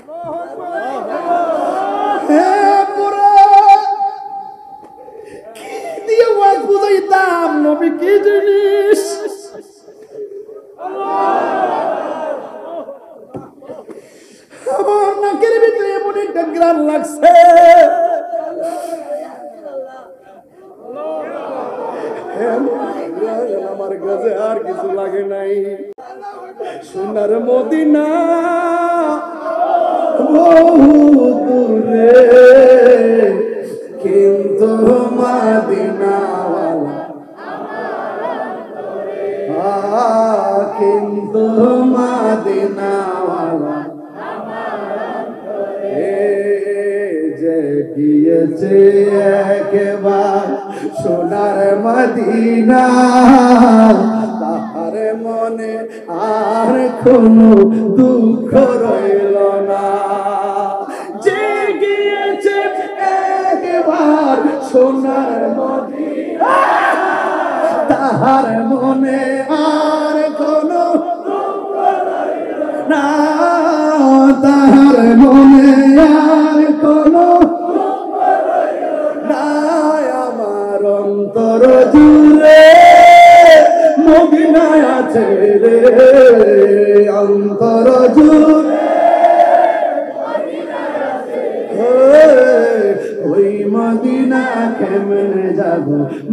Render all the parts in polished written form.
কি দিয়ে ওয়াজ বুঝাইতাম নবী কি জিনিস। আমার নাকের ভিতরে এমন একটা গ্রান লাগছে, আমার কাছে আর কিছু লাগে নাই। সোনার মদিনা বহু দূরে, কিন্তু মদিনাওয়ালা কিন্তু মদিনাওয়ালা যে গিয়েছে একবার সোনার মদিনা, তাহার মনে আর কোনো দুঃখ রইল না। যে গিয়েছে একবার সোনার মদিনা, তাহার মনে আর কোনো দুঃখ রইল না, তাহার মনে আর কোনো দুঃখ রইল না। আমার অন্তর জুড়ে মদিনায় আছে রে, অন্তর জুড়ে ওই মদিনা কেমনে যাব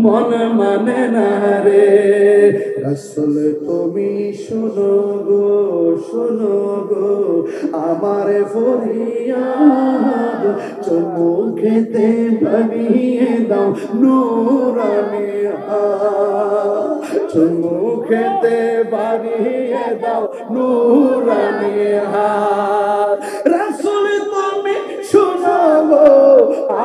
মন মানে না রে। রাসূল তুমি শোনো গো আমার ফরিয়াদ, চোখেতে বানিয়ে দাও নূরানি হাত, চোখেতে বানিয়ে দাও নূরানি হাত। রাসূল তুমি শোনো গো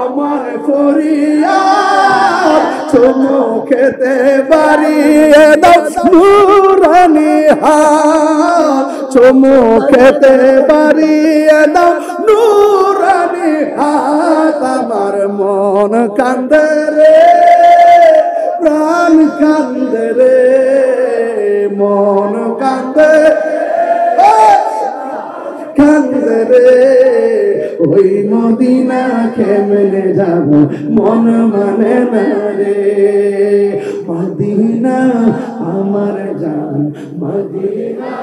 আমার ফরিয়াদ, চোখেতে বানিয়ে দাও নূরানি হাত, চোখেতে বানিয়ে দাও নূরানি হাত। আমার মন কান্দে রে, প্রাণ কান্দে রে, মন কান্দে কান্দে রে, ওই মদিনা কেমনে যাব মন মানে না রে। মদিনা আমার জান, মদিনা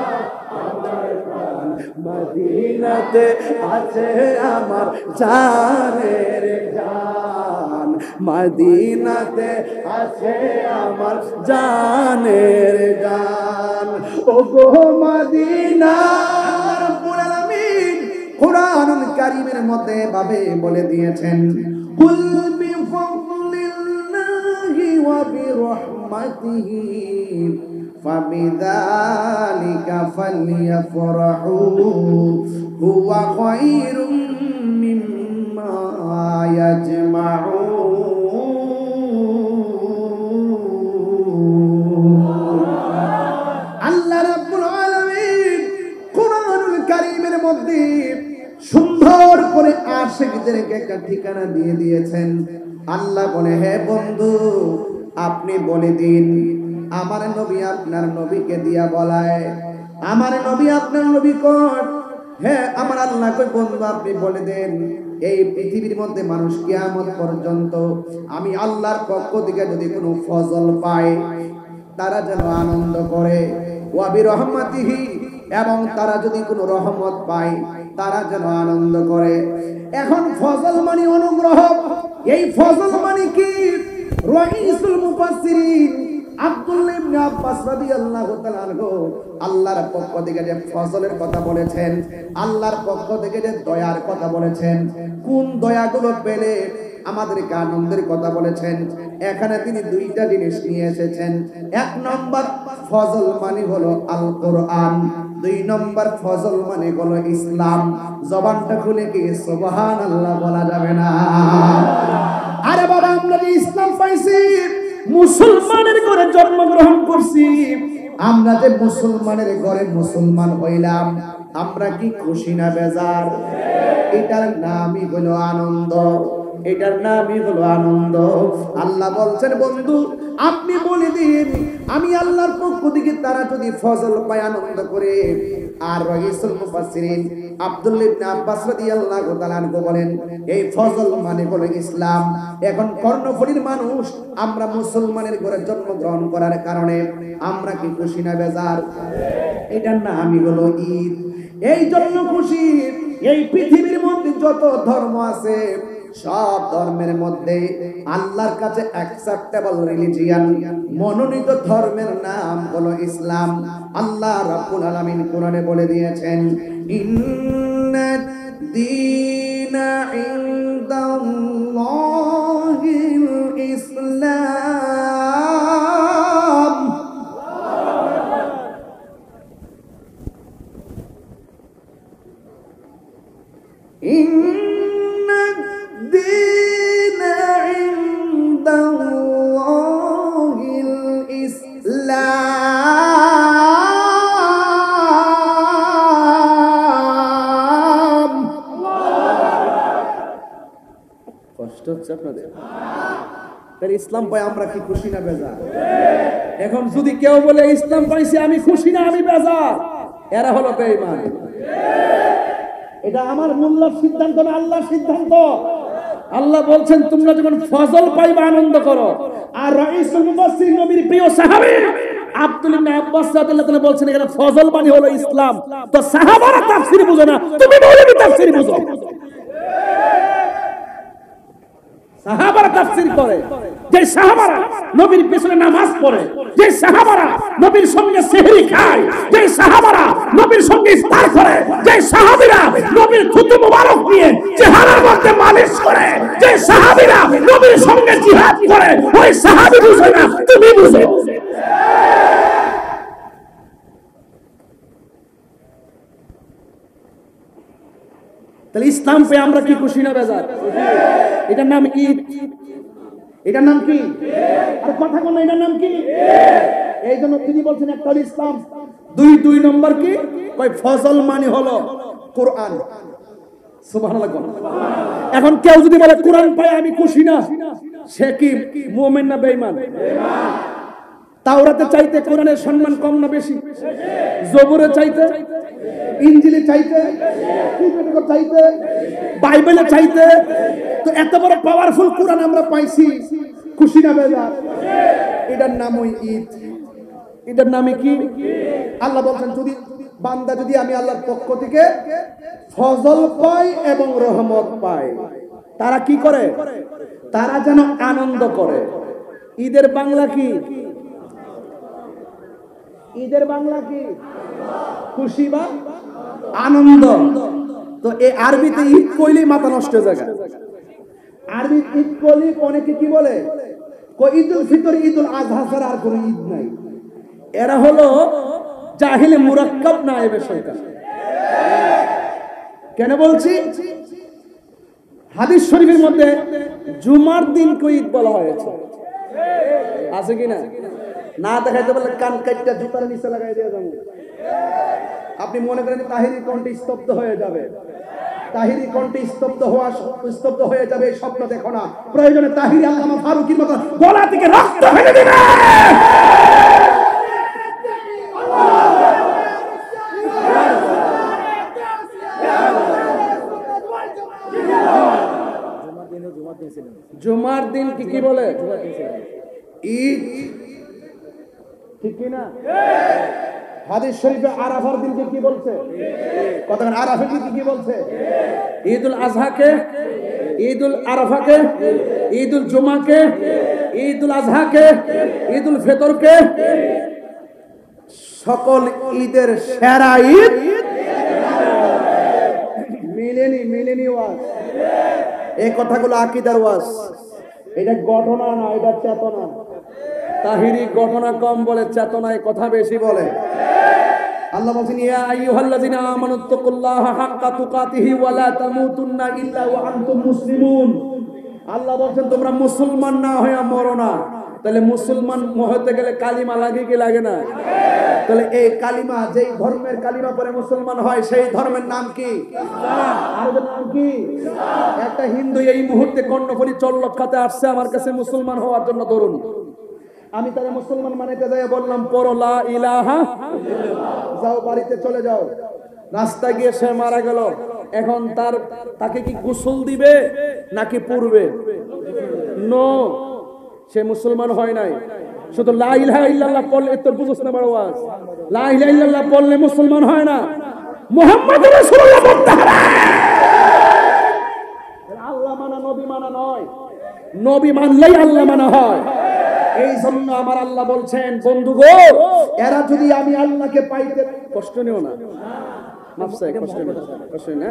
আমার প্রাণ, মদিনাতে আছে আমার জানের জান, মদিনাতে আছে আমার জানের জান। ও গো মদিনা কুরআনুল কারীমের মধ্যে ভাবে বলে দিয়েছেন, কুল বিফাদলিল্লাহি ওয়া বিরহমাতিহি ফাবিযালিকা ফালইফরাহু হুয়া খায়রুম মিম্মা ইয়াজমাউন। আল্লাহ রাব্বুল আলামিন কুরআনুল কারীমের মধ্যে সুন্দর করে আশিকদেরকে একটা ঠিকানা দিয়ে দিয়েছেন। আল্লাহ বলে, হে বন্ধু আপনি বলে দিন, আমার নবী আপনার নবীকে দিয়া বলায়, আমার নবী আপনার নবী কোন? হ্যাঁ আমার আল্লাহ কই বন্ধু আপনি বলে দেন, এই পৃথিবীর মধ্যে মানুষ কিয়ামত পর্যন্ত আমি আল্লাহর পক্ষ থেকে যদি কোনো ফজল পায় তারা যেন আনন্দ করে, ওয়া বিরহমাতিহি, এবং তারা যদি কোনো রহমত পায় তারা যেন আনন্দ করে। এখন ফজল মানে অনুগ্রহ, এই ফজল মানে কি? রাইসুল মুফাসসিরিন আব্দুল্লাহ ইবনে আব্বাস রাদিয়াল্লাহু তাআলা আনহু আল্লাহর পক্ষ থেকে যে ফজলের কথা বলেছেন, আল্লাহর পক্ষ থেকে যে দয়ার কথা বলেছেন, কোন দয়াগুলো পেলে আমাদেরকে আনন্দের কথা বলেছেন, এখানে তিনি দুইটা জিনিস নিয়ে এসেছেন। এক নম্বর ফজল মানে হলো আল কোরআন, দুই নম্বর ফজল মানে হলো ইসলাম। জবানটা খুলে কি সুবহানাল্লাহ বলা যাবে না? আরে বাবা আমরা যে ইসলাম পাইছি, মুসলমানের ঘরে জন্মগ্রহণ করছি, আমরা যে মুসলমানের ঘরে মুসলমান হইলাম, আমরা কি খুশি না বেজার? এটার নামই হলো আনন্দ। এটার নামই হলো আনন্দ। আল্লাহ বলছেন বন্ধু আপনি বলে দিন আমি আল্লাহর পক্ষ থেকে তারা যদি ফজল পায় আনন্দ করে। আর রাইসুল মুফাসসিরিন আব্দুল্লাহ ইবনে আব্বাস রাদিয়াল্লাহু তাআলা আনহু বলেন এই ফজল মানে হলো ইসলাম। এখন কর্ণফুলীর মানুষ আমরা মুসলমানের ঘরে জন্মগ্রহণ করার কারণে আমরা কি খুশি না বেজার? এটার নামই হলো ঈদ। এই জন্য খুশি এই পৃথিবীর মধ্যে যত ধর্ম আছে সব ধর্মের মধ্যে আল্লাহর কাছে অ্যাকসেপ্টেবল রিলিজিয়ান মনোনীত ধর্মের নাম হলো ইসলাম। আল্লাহ রাব্বুল আলামিন কোরআনে বলে দিয়েছেন ইন্নাদ দীনা ইনদাল্লাহিল ইসলাম। কষ্ট হচ্ছে আপনাদের? তাহলে ইসলাম পাই আমরা কি খুশি না বেজার? এখন যদি কেউ বলে ইসলাম পাইছি আমি খুশি না আমি বেজার, এরা হলো বেঈমান। এটা আমার মোল্লার সিদ্ধান্ত না, আল্লাহর সিদ্ধান্ত। আল্লাহ বলছেন তোমরা যখন ফজল পাইবা আনন্দ করো। আর রাইসুল মুফাসসিরিন নবীর প্রিয় সাহাবী আব্দুল্লাহ ইবনে আব্বাস রাদিয়াল্লাহু তাআলা বলছেন এখানে ফজল মানে হলো ইসলাম। তো সাহাবারা তাফসীর বুঝো না, তুমি মৌলবী তাফসীর বুঝো। সাহাবারা তাফসীর করে, যে সাহাবারা নবীর পিছনে নামাজ পড়ে, যে সাহাবারা নবীর সঙ্গে সেহরি খায়, যে সাহাবারা নবীর সঙ্গে ইফতার করে, যে সাহাবীরা নবীর থুতু মুবারক নিয়ে চেহারার মধ্যে মালিশ করে, যে সাহাবীরা নবীর সঙ্গে জিহাদ করে, ওই সাহাবী বুঝে না, তুমি বুঝো। তাহলে ইসলাম পেয়ে আমরা কি খুশি না বেজার? এটার নাম ঈদ। এটার নাম কি? আর কথা কোন এটার নাম কি? এই জন্য তিনি বলছেন একটা হলো ইসলাম, দুই নম্বর কি কই ফজল মানে হলো কোরআন। সুবহানাল্লাহ। এখন কেউ যদি বলে কোরআন পায় আমি খুশি না, সে কি মুমিন না বেঈমান? তাওরাতে চাইতে কোরআনের সম্মান কম না বেশি? জবুরে চাইতে, ইনজিলে চাইতে, চাইতে, বাইবেলে চাইতে। তো এত বড় পাওয়ারফুল কোরআন আমরা পাইছি, খুশি না বেজার? এটার নাম ওই ঈদ। এটার নামে কি? আল্লাহ বলছেন যদি বান্দা যদি আমি আল্লাহর পক্ষ থেকে ফজল পাই এবং রহমত পাই, তারা কি করে? তারা যেন আনন্দ করে। ঈদের বাংলা কি? ঈদের বাংলা কি? খুশি বা আনন্দ। তো এই আরবিতে ঈদ কইলেই মাথা নষ্ট হয়ে যায়। আরবি ঈদ কইলে অনেকে কি বলে ঈদুল ফিতর ঈদুল আযহা ছাড়া আর কোনো ঈদ নাই। এরা হলো জাহিলে মুরাক্কাব নায়েবে শয়তান। কেন বলছি? হাদিস শরীফের মধ্যে জুমার দিনকে ঈদ বলা হয়েছে, আছে কিনা? না দেখাইতে বলে কান কাটটা জুতার নিচে লাগাই দিয়ে যাবো। আপনি মনে করেন তাহিরি কণ্ঠে স্তব্ধ হয়ে যাবে, তাহিরি কণ্ঠে স্তব্ধ হয়ে যাবে এই স্বপ্ন দেখো না। প্রয়োজনে তাহিরি আল্লামা ফারুকীর মতো গলা থেকে রক্ত ফেলে দিবে। জুমার দিন কি বলে? ঈদ, ঠিক কি না? হাদিস শরীফে আরাফার দিনকে কি বলছে? কতক্ষণ আরাফার দিনকে কি বলছে? ঈদুল আজহাকে, ঈদুল আরাফাকে, ঈদুল জুমাকে, ঈদুল আজহাকে, ঈদুল ফিতরকে সকল ঈদের সেরা ঈদ মিলেনি ওয়াজ। এই কথাগুলো আকীদার ওয়াজ, এটা ঘটনা না, এটা চেতনা। তাহিরি ঘটনা কম বলে, চেতনায় কথা বেশি বলে। আল্লাহ বলেন ইয়া আইয়ুহাল্লাযিনা আমানুত্তাকুল্লাহা হাক্কা তুকাতিহি ওয়া লা তামুতুন্না ইল্লা ওয়া আনতুম মুসলিমুন। আল্লাহ বলেন তোমরা মুসলমান না হয়ে মরো না, তাহলে মুসলমান হতে গেলে কালিমা লাগে কি লাগে না? তাহলে এই কালিমা, যেই ধর্মের কালিমা পরে মুসলমান হয়, সেই ধর্মের নাম কি? আরবের নাম কি? একটা হিন্দু এই মুহূর্তে কর্ণফুলী চল্লক্ষাতে আসছে আমার কাছে মুসলমান হওয়ার জন্য, ধরুন আমি তারে মুসলমান মানাইতে যাই, বললাম পড়ো লা ইলাহা ইল্লাল্লাহ, যাও বাড়িতে চলে যাও। রাস্তায় গিয়ে সে মারা গেল, এখন তাকে কি গোসল দিবে নাকি পূর্বে? নো, সে মুসলমান হয় নাই। শুধু লা ইলাহা ইল্লাল্লাহ পড়লে তো বুঝছ না, বড় ওয়াজ। লা ইলাহা ইল্লাল্লাহ পড়লে মুসলমান হয় না, মুহাম্মদ রাসূলুল্লাহ বলতে হবে। আল্লাহ মানা নবী মানা নয়, নবী মানলেই আল্লাহ মানা হয়। এই জন্য আমার আল্লাহ বলছেন, বন্ধু গো, এরা যদি আমি আল্লাহকে পাইতে, কষ্ট নিও না, মাফসাই কষ্ট নিও, কষ্ট না,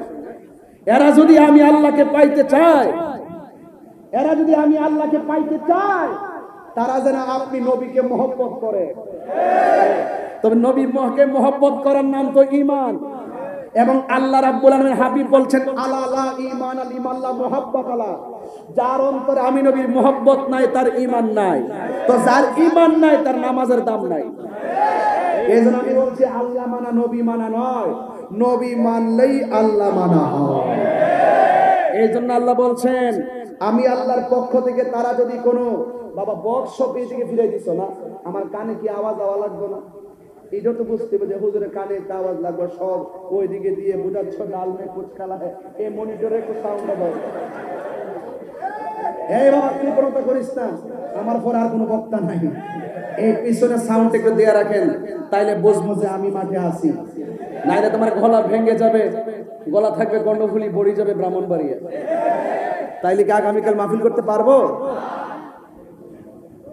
এরা যদি আমি আল্লাহকে পাইতে চাই, এরা যদি আমি আল্লাহকে পাইতে চাই, তারা যেন আপনি নবীকে মহব্বত করে। তবে নবীকে মহব্বত করার নাম তো ঈমান। এবং আল্লাহ রাব্বুল আলামিন হাবিব বলছেন, আলা লা ঈমান আল ঈমান লা মুহাব্বাত আলা, যার অন্তরে আমি নবীর মহব্বত নাই তার ঈমান নাই। তো যার ঈমান নাই তার নামাজের দাম নাই। এইজন্য আমি বলছি, আল্লাহ মানা নবী মানা নয়, নবী মানলেই আল্লাহ মানা হয়। এইজন্য আল্লাহ বলছেন, আমি আল্লাহর পক্ষ থেকে তারা যদি কোনো, বাবা বক্স সব এদিকে ফিরে দিছ না, আমার কানে কি আওয়াজ লাগবে না? এটা তো বুঝতে হবে যে হুজুরের কানে একটা আওয়াজ লাগবে, সব ওইদিকে দিয়ে বুঝাচ্ছ ডাল মে কুছ কালা হয়, এই মনিটরে একটু সাউন্ড দাও। এই বাবা কৃপণতা করিস না, আমার পর আর কোনো বক্তা নাই, এই পিছনে সাউন্ড একটু দিয়ে রাখেন, তাইলে বুঝবো যে আমি মাঠে আছি। নাইলে তোমার গলা ভেঙে যাবে, গলা থাকবে কর্ণফুলী, বড়ি যাবে ব্রাহ্মণবাড়িয়া। তাইলে কি আগামীকাল মাহফিল করতে পারবো?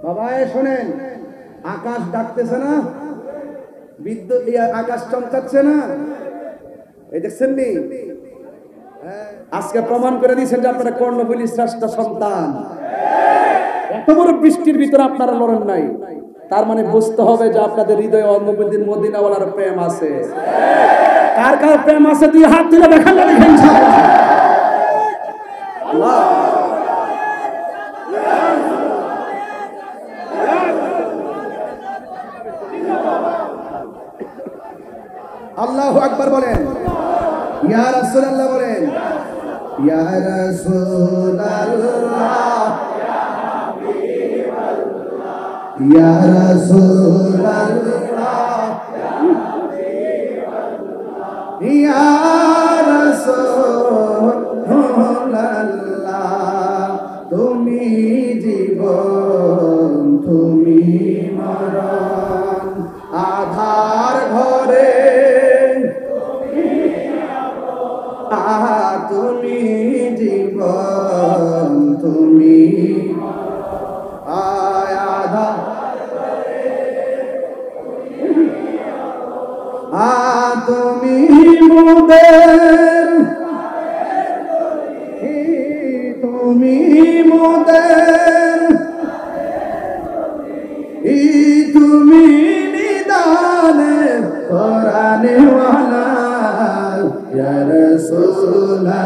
বাবা শোনেন, আকাশ ডাকতেছে না, বিদ্যুৎ আকাশ চমকাচ্ছে না, এই দেখছেন নি? আজকে প্রমাণ করে দিয়েছেন যে আপনারা কর্ণফুলীর শ্রেষ্ঠ সন্তান। এত বড় বৃষ্টির ভিতরে আপনারা লড়েন নাই, তার মানে বুঝতে হবে যে আপনাদের হৃদয়ে অন্নবদ্বীর মদিনাওয়ালার প্রেম আছে। কার কার প্রেম আছে দুই হাত তুলে দেখান না, দেখেন আল্লাহ। আল্লাহু আকবার বলেন, ইয়া রাসূলুল্লাহ বলেন, ইয়া রাসূলুল্লাহ, ইয়া রাসূলুল্লাহ, ইয়া রাসূলুল্লাহ, তুমি জীবন তুমি মরণ, আধার ঘরে তুমি জীবন তুমি আধা, তুমি মোদের, তুমি মোদের, তুমি নিদানে কোরআনে ওয়ালা, ইয়া রাসূলুল্লাহ,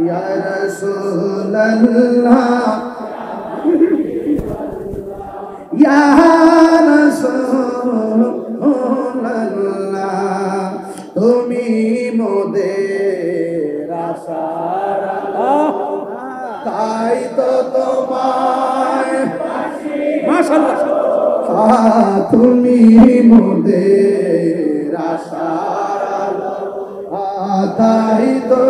ইয়া রাসূলুল্লাহ, ইয়া রাসূলুল্লাহ, তুমি মোদের আশার আলো, তাই তো তোমায় মাশাআল্লাহ, তুমি মোদের আশার আলো, তাই তো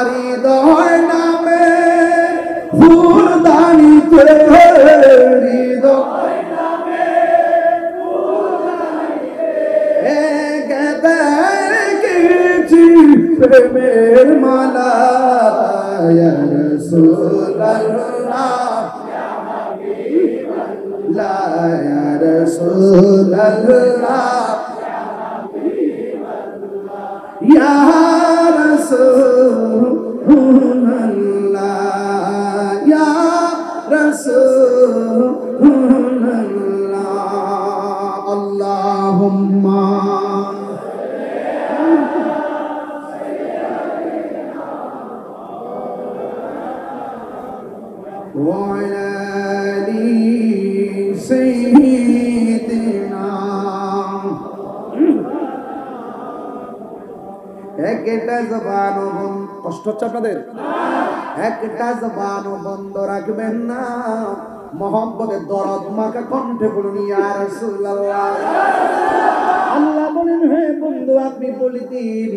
হৃদয় নামে ফুলদানিতে, হৃদয় নামে ফুলদানিতে গেঁথে রেখেছি প্রেমের মালা, ইয়া রাসূলুল্লাহ, ইয়া রাসূলুল্লাহ, ইয়া রাসূলুল্লাহ, ইয়া রাসূলুল্লাহ। আল্লাহুম্মা সাইয়্যিদিনা একটা জবান কষ্ট হচ্ছে আপনাদের একটা জবান বন্ধ রাখবেন না মোহাম্মদের দরদ মাখা কণ্ঠে বলুন ইয়া রাসূলুল্লাহ আল্লাহ বলেন হে বন্ধু আপনি বলে দিন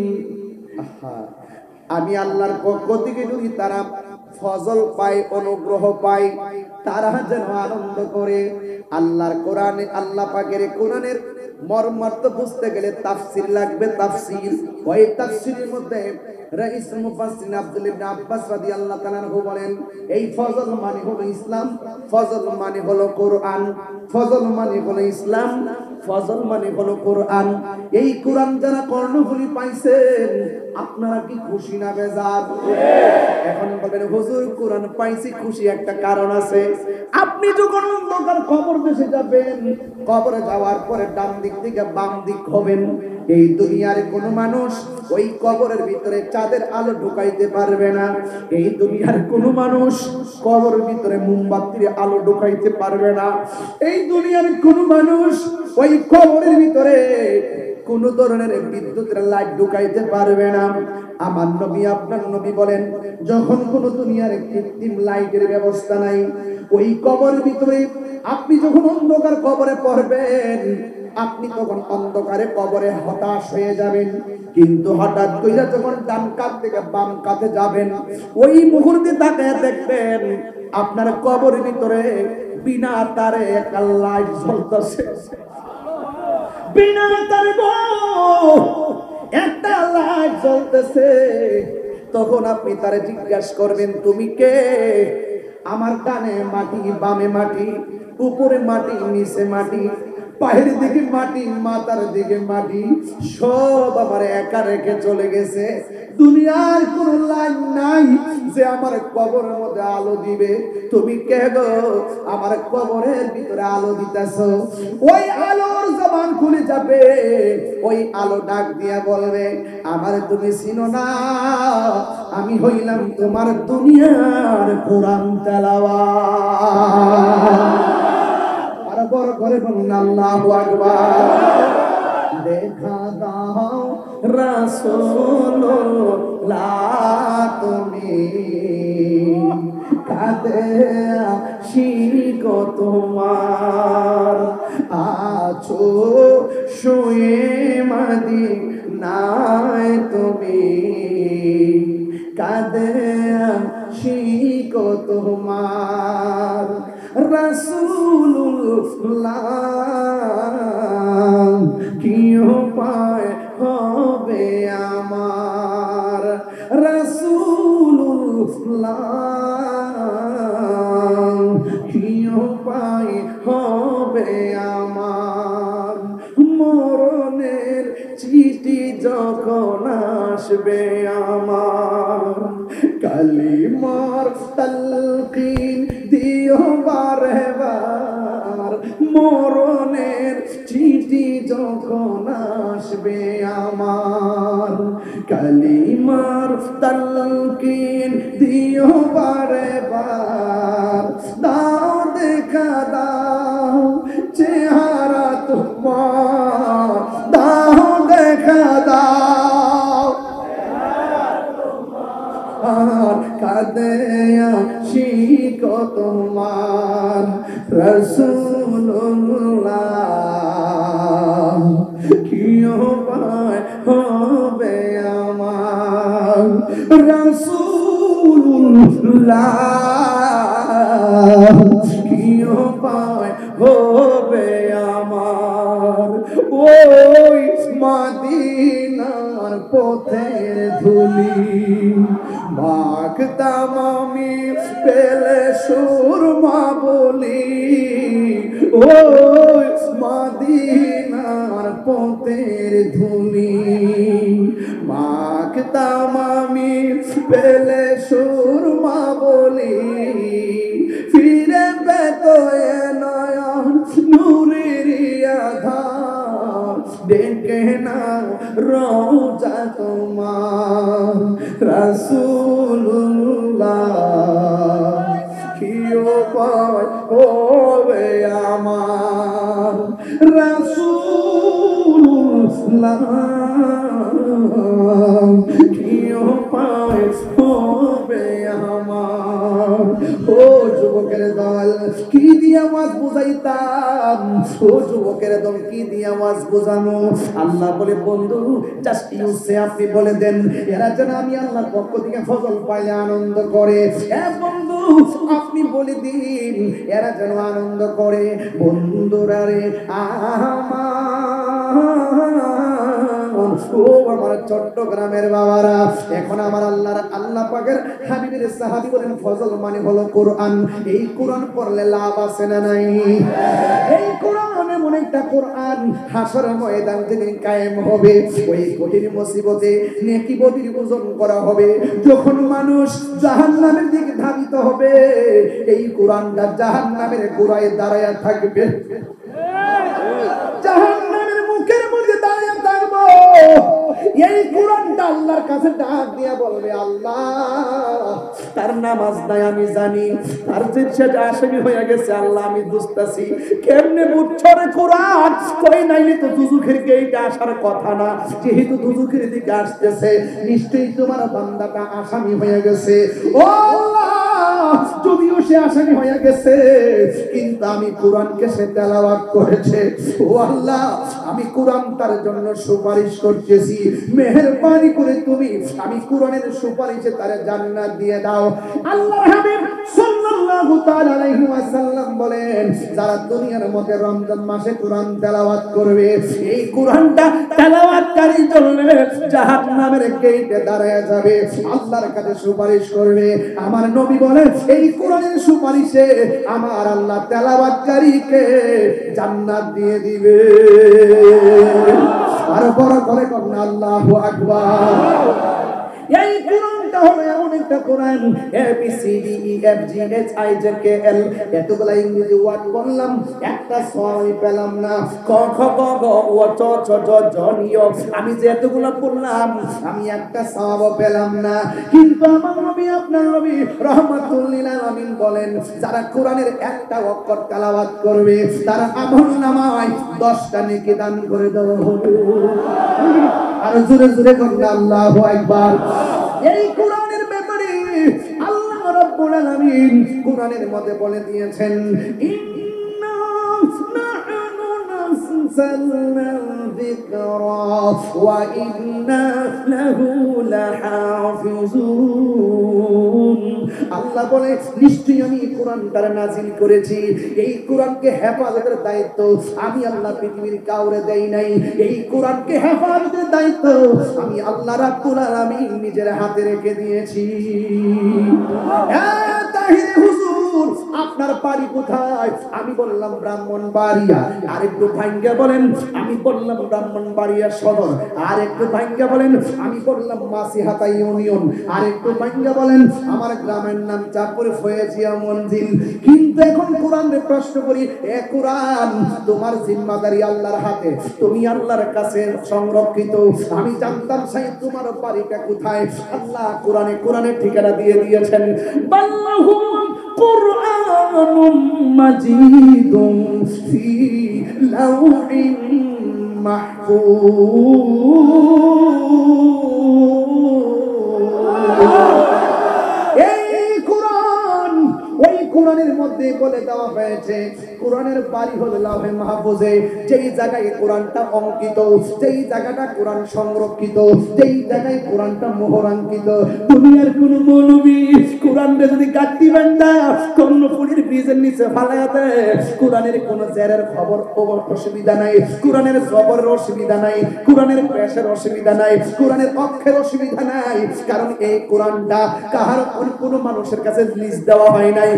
আমি আল্লাহর পক্ষ থেকে যদি তারা ফজল পায় অনুগ্রহ পায় তারা যেন আনন্দ করে আল্লাহর কোরআনে আল্লাহ পাকের কোরআনের মর্মার্থ বুঝতে গেলে তাফসীর লাগবে তাফসীর ওই তাফসীরের মধ্যে রাইস মুফাসসির আব্দুল ইবনে আব্বাস রাদিয়াল্লাহু তাআলা আনহু বলেন এই ফজল মানে হলো ইসলাম ফজল মানে হলো কোরআন ফজল মানে হলো ইসলাম ফজল মানে হলো কোরআন এই কোরআন যারা কর্ণফুলি পাইছেন আপনারা কি খুশি না বেজার এখন বলবেন হুজুর কোরআন পাইছি খুশি একটা কারণ আছে আপনি যখন অন্ধকার কবর দেশে যাবেন কবরে যাওয়ার পরে ডান দিক থেকে বাম দিক হবেন এই দুনিয়ার কোন মানুষ ওই কবরের ভিতরে চাঁদের আলো ঢুকাইতে পারবে না এই দুনিয়ার কোন মানুষ কবরের ভিতরে মোমবাতির আলো ঢুকাইতে পারবে না এই দুনিয়ার কোন মানুষ ওই কবরের ভিতরে কোন ধরনের বিদ্যুতের লাইট ঢুকাইতে পারবে না আমার নবী আপনার নবী বলেন যখন কোন দুনিয়ার কৃত্রিম লাইটের ব্যবস্থা নাই ওই কবরের ভিতরে আপনি যখন অন্ধকার কবরে পড়বেন আপনি তখন অন্ধকারে কবরে হতাশ হয়ে যাবেন কিন্তু হঠাৎ কইরা যখন ডান কাত থেকে বাম কাতে যাবেন ওই মুহূর্তে তাকায় দেখবেন আপনার কবরের ভিতরে বিনা তারে একটা লাইট জ্বলতেছে বিনা তারে একটা লাইট জ্বলতেছে তখন আপনি তারে জিজ্ঞাসা করবেন তুমি কে আমার ডানে মাটি বামে মাটি উপরে মাটি নিচে মাটি পায়ের দিকে মাটি মাথার দিকে মাটি সব আমার একা রেখে চলে গেছে দুনিয়ার কোন লাইন নাই যে আমার কবরের মধ্যে আলো দিবে তুমি কে গো আমার কবরের ভিতরে আলো দিতেছো ওই আলোর জবান খুলে যাবে ওই আলো ডাক দিয়া বলবে আমার তুমি চিনো না আমি হইলাম তোমার দুনিয়ার কোরআন তেলাওয়াত বড় করে বলুন আল্লাহু আকবার দেখা দাও রাসূলুল্লাহ তুমি কাঁদে শিকো তোমার আছো শুয়ে মদিনায় তুমি কাঁদে শিকো তোমার রাসূলুল্লাহ কি উপায় হবে আমার রাসূলুল্লাহ কি উপায় হবে আমার মরণের চিঠি যখন আসবে আমার কালিমার তালকিন দিও বারে বার মরণের চিঠি যখন আসবে আমার কালিমার তালকিন দিও বারে বার দাও দেখা দাও চেহারা তোমার দাও দেখা দাও কাঁদে শিকো তোমার রাসূলুল্লাহ কি উপায় হবে আমার রাসূলুল্লাহ কি উপায় হবে আমার ওই মদিনার পথের ধুলি মাখতাম আমি পেলে সুরমা বলি ওই মদিনার পথের ধুলি মাখতাম আমি পেলে সুরমা বলি ফিরে পেত নয়ন নূরের আধার ডেকে না রওজা তোমার রাসূলুল্লাহ কি উপায় হবে আমার রাসূলুল্লাহ কি উপায় হবে আমার। ও যুবকের দল কি দিয়ে আওয়াজ বুঝাইতাম, ও যুবকের দল কি দিয়ে আওয়াজ বুঝানো। আল্লাহ বলে বন্ধু জাস্ট ইউসে আপনি বলে দেন এরা যেন আমি আল্লাহর পক্ষ থেকে ফজল পাইলে আনন্দ করে। বন্ধু আপনি বলে দিন এরা যেন আনন্দ করে। বন্ধুরা রে ও আমার চট্টগ্রামের বাবারা, এখন আমার আল্লাহ পাকের হাবিবের সাহাবী বলেন ফজল মানে হলো কোরআন। এই কোরআন পড়লে লাভ আছে না নাই? এই কোরআন এমন একটা কোরআন হাসরের ময়দান যেদিন কায়েম হবে ওই কঠিন মুসিবতে নেকি বদির ওজন করা হবে। যখন মানুষ জাহান্নামের দিকে ধাবিত হবে এই কোরআনটা জাহান্নামের গোড়ায় দাঁড়ায় থাকবে, জাহান্নামের মুখের মধ্যে দাঁড়িয়ে থাকবো। এই কোরআনটা আল্লাহর কাছে ডাক দিয়া বলবে আল্লাহ তার নামাজ নাই আমি জানি, তার যে আসামি হয়ে গেছে আল্লাহ আমি বুঝতেছি, কেমনে বুঝছো রে কোরআন? কই নাইলে তো দুজুখের গেটে আসার কথা না, যেহেতু দুজুখের দিকে আসতেছে নিশ্চয়ই তোমার বান্দাটা আসামি হয়ে গেছে। ও আল্লাহ যদিও সে আসামি হয়ে গেছে কিন্তু আমি কোরআনকে সে তেলাওয়াত করেছে। ও আল্লাহ আমি কোরআন তার জন্য সুপারিশ করতেছি, মেহেরবানি করে তুমি আমি কোরআনের সুপারিশে তার জান্নাত দিয়ে দাও। আল্লাহর হাবিব সাল্লাল্লাহু তাআলা আলাইহি ওয়াসাল্লাম বলেন যারা দুনিয়ার মধ্যে রমজান মাসে কোরআন তেলাওয়াত করবে এই কোরআনটা তেলাওয়াতকারীর জন্য জাহান্নামের গেটে দাঁড়ায় যাবে, আল্লাহর কাছে সুপারিশ করবে। আমার নবী বলেন এই কোরআনের সুপারিশে আমার আল্লাহ তেলাওয়াতকারীকে জান্নাত দিয়ে দিবে। আর বড় করে কোন আল্লাহু আকবার। এই কোরআনটা হলো এমন একটা কোরআন ABCDEFGHIJKL এতগুলা ইংরেজি ওয়ার্ড বললাম একটা সওয়াব পেলাম না। ক খ গ ঘ ও চ ছ জ ঝ ঞ আমি যে এতগুলা পড়লাম আমি একটা সওয়াব পেলাম না। কিন্তু আমার নবী আপনার নবী রাহমাতুল লিল আলামিন বলেন যারা কোরআনের একটা অক্ষর তেলাওয়াত করবে তার আমলনামায় 10টা নেকি দান করে দেওয়া হবে। আর জোরে জোরে বলুন আল্লাহু আকবার। এই কোরআনের ব্যাপারে আল্লাহ রাব্বুল আলামিন কোরআনের মধ্যে বলে দিয়েছেন ইন্না নাহনু নাযালনা যিকরা ওয়া ইন্না লাহু লাহাফিজুন। আল্লাহ বলে নিশ্চয়ই আমি কোরআনটা নাযিল করেছি, এই কোরআনকে হেফাজতের দায়িত্ব আমি আল্লাহ পৃথিবীর কাউরে দেই নাই। এই কোরআনকে হেফাজতের দায়িত্ব আমি আল্লাহ রাব্বুল আলামিন নিজের হাতে রেখে দিয়েছি। তাহিরে হুজুর আপনার বাড়ি কোথায়? আমি বললাম ব্রাহ্মণবাড়িয়া। আর একটু ভাঙ্গা বলেন আমি বললাম ব্রাহ্মণবাড়িয়া সদর। আর একটু ভাঙ্গা বলেন আমি বললাম মাসিহাতা ইউনিয়ন। আর একটু ভাঙ্গা বলেন আমার গ্রামের নাম চাঁদপুর ফয়েজিয়া মঞ্জিল। কিন্তু এখন কোরআনের প্রশ্ন করি এ কোরআন তোমার জিম্মাদারি আল্লাহর হাতে, তুমি আল্লাহর কাছে সংরক্ষিত। আমি জানতাম সেই তোমার বাড়িটা কোথায়। আল্লাহ কোরআনের ঠিকানা দিয়ে দিয়েছেন বাল্লাহু কুরআনুম মাজিদুম ফি লাউহিন মাহফুজ। কোরআনের মধ্যে বলে দেওয়া হয়েছে কোরআনের বাড়ি হলো লাউহে মাহফুজে। যেই জায়গায় কোরআনটা অঙ্কিত, যেই জায়গাটা কোরআন সংরক্ষিত, যেই জায়গায় কোরআনটা মোহরাঙ্কিত। দুনিয়ার কোন মৌলবী কোরআনটা যদি গাঁটি বান্ধা কর্ণফুলীর বীজের নিচে ফালায়া দেয় কোরআনের কোন জেরের খবর অসুবিধা নাই, কোরআনের জবরের অসুবিধা নাই, কোরআনের পেশের অসুবিধা নাই, কোরআনের অক্ষরের অসুবিধা নাই। কারণ এই কোরআনটা কাহার কোন মানুষের কাছে লিস্ট দেওয়া হয় নাই।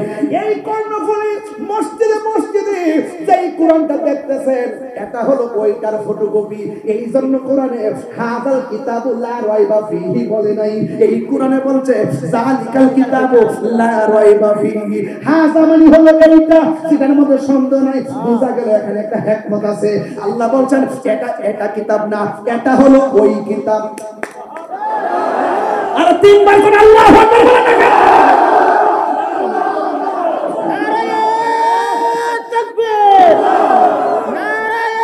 এই কর্ণফুলী মসজিদে মসজিদে যেই কোরআনটা দেখতেছেন এটা হলো ওইটার ফটোকপি। এই জন্য কোরআনে হাযাল কিতাবু লা রাইবা ফীহি বলে নাই, এই কোরআনে বলছে যালিকাল কিতাবু লা রাইবা ফীহি। হাযা মানে হলো এইটা যেটার মধ্যে সন্দেহ নাই। বুঝা গেল এখানে একটা হিকমত আছে। আল্লাহ বলছেন এটা কিতাব না, এটা হলো ওই কিতাব। আর তিনবার করে আল্লাহু আকবার বলে না। নারায়ে তাকবীর, নারায়ে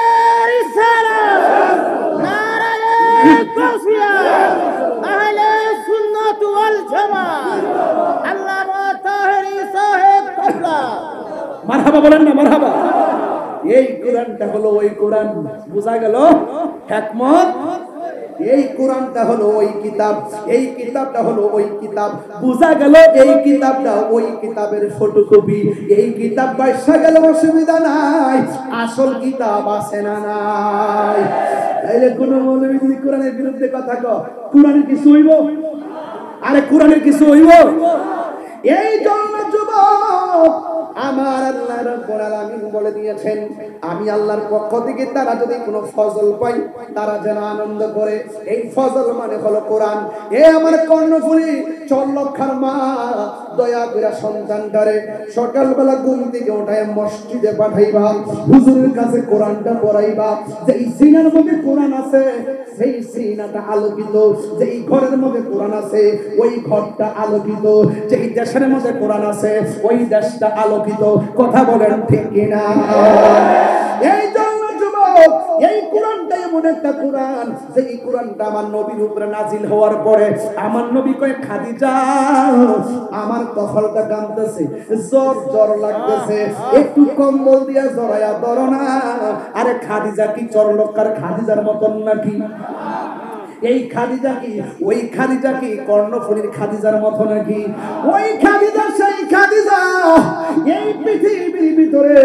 মারহাবা বলেন না, মারহাবা। এই কোরআনটা হলো ওই কোরআন, বোঝা গেল? হিকমত। এই কোরআনটা হলো ওই কিতাব, এই কিতাবটা হলো ওই কিতাব, বোঝা গেল? এই কিতাবটা ওই কিতাবের ফটোকপি। এই কিতাব বাইসা গেল, অসুবিধা নাই, আসল কিতাব আছে না নাই? তাইলে কোন মৌলবী যদি কোরআনের বিরুদ্ধে কথা কয়, কোরআনের কিছু হইব? আরে কোরআনের কিছু হইব? এই জন্য যুবক, আমার আল্লাহ রাব্বুল আলামিন বলে দিয়েছেন, আমি আল্লাহর পক্ষ থেকে তারা যদি কোনো ফজল পায়, তারা যেন আনন্দ করে। এই ফজল মানে হলো কোরআন। এ আমার কর্ণফুলী চল্লক্ষার মা, দয়া করে সন্তানটারে সকালবেলা ঘুম থেকে ওঠায় মসজিদে পাঠাইবা, হুজুরের কাছে কোরআনটা পড়াইবা। যেই সিনার মধ্যে কোরআন আছে, সেই সিনাটা আলোকিত। যেই ঘরের মধ্যে কোরআন আছে, ওই ঘরটা আলোকিত। যেই দেশের মধ্যে কোরআন আছে, ওই দেশটা আলোকিত। কথা বলেন ঠিক কিনা? এই জন্য যুবক, এই কোরআনটা এমন একটা কোরআন, যেই কোরআনটা আমার নবীর উপরে নাজিল হওয়ার পরে আমার নবী কয়, খাদিজা আমার কপালটা কাঁপতেছে, জ্বর জ্বর লাগতেছে, একটু কম্বল দিয়া জড়াইয়া ধরো না। আরে খাদিজা কি চরলক্কার খাদিজার মতন নাকি? এই খাদিজা কি ওই খাদিজা কি কর্ণফুলীর খাদিজার মতো নাকি? ওই খাদিজা সেই খাদিজা। এই পৃথিবীর ভিতরে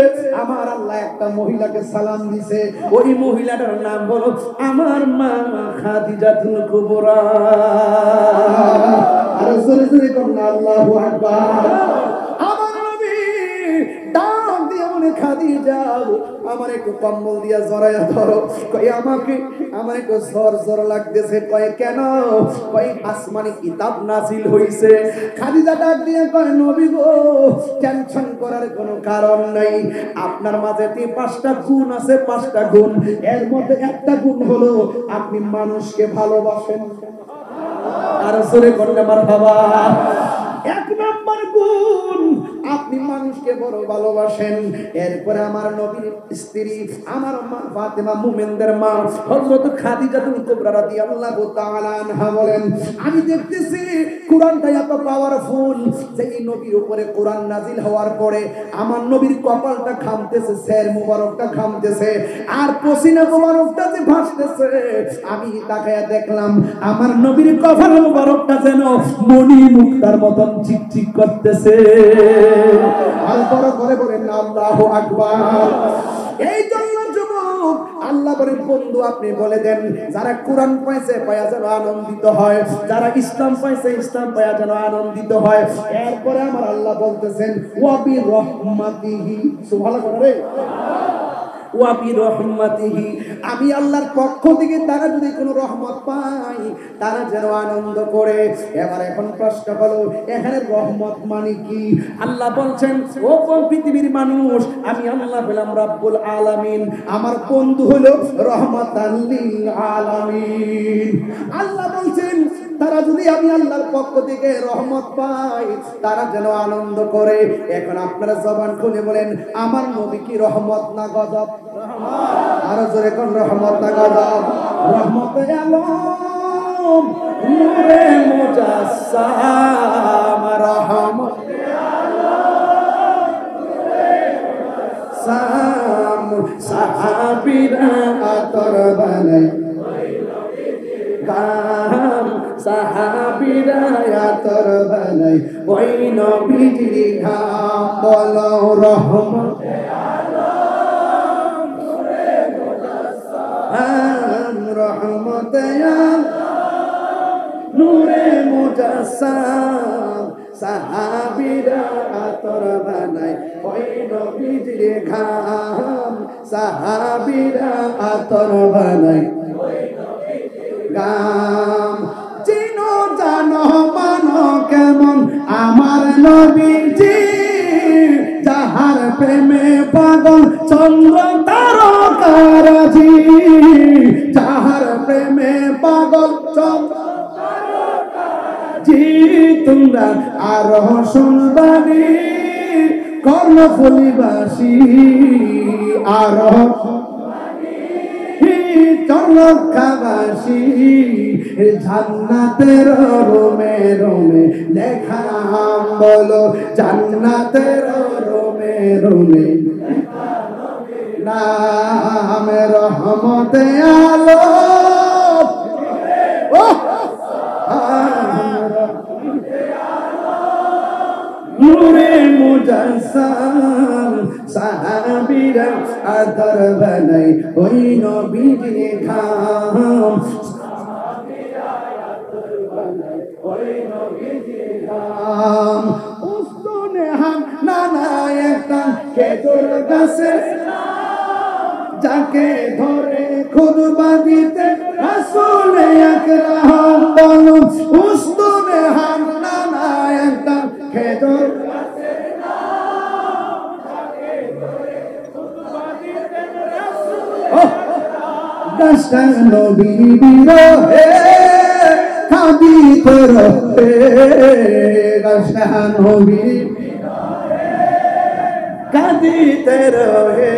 আমার আল্লাহ একটা মহিলাকে সালাম দিছে, ওই মহিলাটার নাম হলো আমার মা খাদিজাতুল কুবরা। আর জোরে জোরে করুন আল্লাহু আকবার। আমার নবী ডাক দিয়ে বলে, খাদিজা আমার একটু কম্বল দিয়া জড়াইয়া ধরো। কই আমাকে, আমার একটু জ্বর জ্বর লাগতেছে। কয় কেন? কয় আসমানি কিতাব নাজিল হইছে। খাদিজা ডাক দিয়ে কয়, নবী গো, টেনশন করার কোনো কারণ নাই। আপনার মাঝে 5টা গুণ আছে, 5টা গুণ। এর মধ্যে একটা গুণ হলো আপনি মানুষকে ভালোবাসেন। আর জোরে করলে মারহাবা। 1 নম্বর গুণ, আপনি মানুষকে বড় ভালোবাসেন। এরপরে আমার নবীর স্ত্রী, আমার মা ফাতেমা, মুমিনদের মা হযরত খাদিজাতুল কুবরা রাদিয়াল্লাহু তাআলা আনহা বলেন, আমি দেখতেছি কোরআনটা এত পাওয়ারফুল যে এই নবীর উপরে কোরআন নাজিল হওয়ার পরে আমার নবীর কপালটা ঘামতেছে, সের মুবারকটা ঘামতেছে, আর পসিনা মুবারকটা যে ভাসতেছে। আমি তাকায়া দেখলাম আমার নবীর কপাল মুবারকটা যেন মণি মুক্তার মতন চিকচিক করতেছে। আর বড় করে বলেন আল্লাহু আকবার। এই জন্য যুবক, আল্লাহ বলেন, বন্ধু আপনি বলে দেন, যারা কোরআন পাইছে পায়া যেন আনন্দিত হয়, যারা ইসলাম পাইছে ইসলাম পায়া যেন আনন্দিত হয়। এরপরে আমার আল্লাহ বলতেছেন, ওয়া বি রাহমাতিহি, সুবহানাল্লাহ রে, ওয়া বি রাহমাতিহি, আমি আল্লাহর পক্ষ থেকে তারা যদি কোনো রহমত পায়, তারা যেন আনন্দ করে। এবার এখন প্রশ্ন হলো, এখানে রহমত মানে কি? আল্লাহ বলছেন, ও পৃথিবীর মানুষ, আমি আল্লাহ হলাম রাব্বুল আলামিন, আমার বন্ধু হলো রহমাতাল লিল আলামিন। আল্লাহ বলছেন, তারা যদি আমি আল্লাহর পক্ষ থেকে রহমত পায়, তারা যেন আনন্দ করে। এখন আপনারা জবান খুলে বলেন, আমার নবী কি রহমত না গজব? আরো জোরে কোন, রহমত না গজব? রহমতে আলম, নূরে মুজাসসাম, রহমতে আলম, নূরে মুজাসসাম, সাহাবীরা আতর বানাই কাম, সাহাবীরা আতর বানাই ওই নবীজির ঘাম। বলো রহমতে আলম, নূরে মুজাসসাম, রহমতে আলম, নূরে মুজাসসাম, সাহাবীরা আতর বানাই ওই নবীজির ঘাম, সাহাবীরা আতর বানাই গাম। চিনো জানো মানো কেমন আমার নবীজি, যাহার প্রেমে পাগল চন্দ্র তারকারাজি, যাহার প্রেমে পাগল চন্দ্র তারকারাজি। তোমরা আরো শুনবানি কর্ণফুলীবাসী, আরো চরলক্কাবাসী, জান্নাতের রোমে রোমে লেখা, বলো জান্নাতের রোমে রুমে নাম রহমতে আলম নূরে মুজাসসাম সাহাবীরা আদর বানাই ওই নবীর খাম উস্তনে হাম নানা একটা খেজুর গাছে যাকে ধরে খুতবা দিতে রাসূল আকরাম বলো উস্তনে হাম নানা একটা খেজুর গাছের নাম যাকে ধরে খুতবা দিতে রাসূল গাছটা নবীর বিরহে কাঁদিতে রহে গাছটা নবীর কাঁদিতে রহে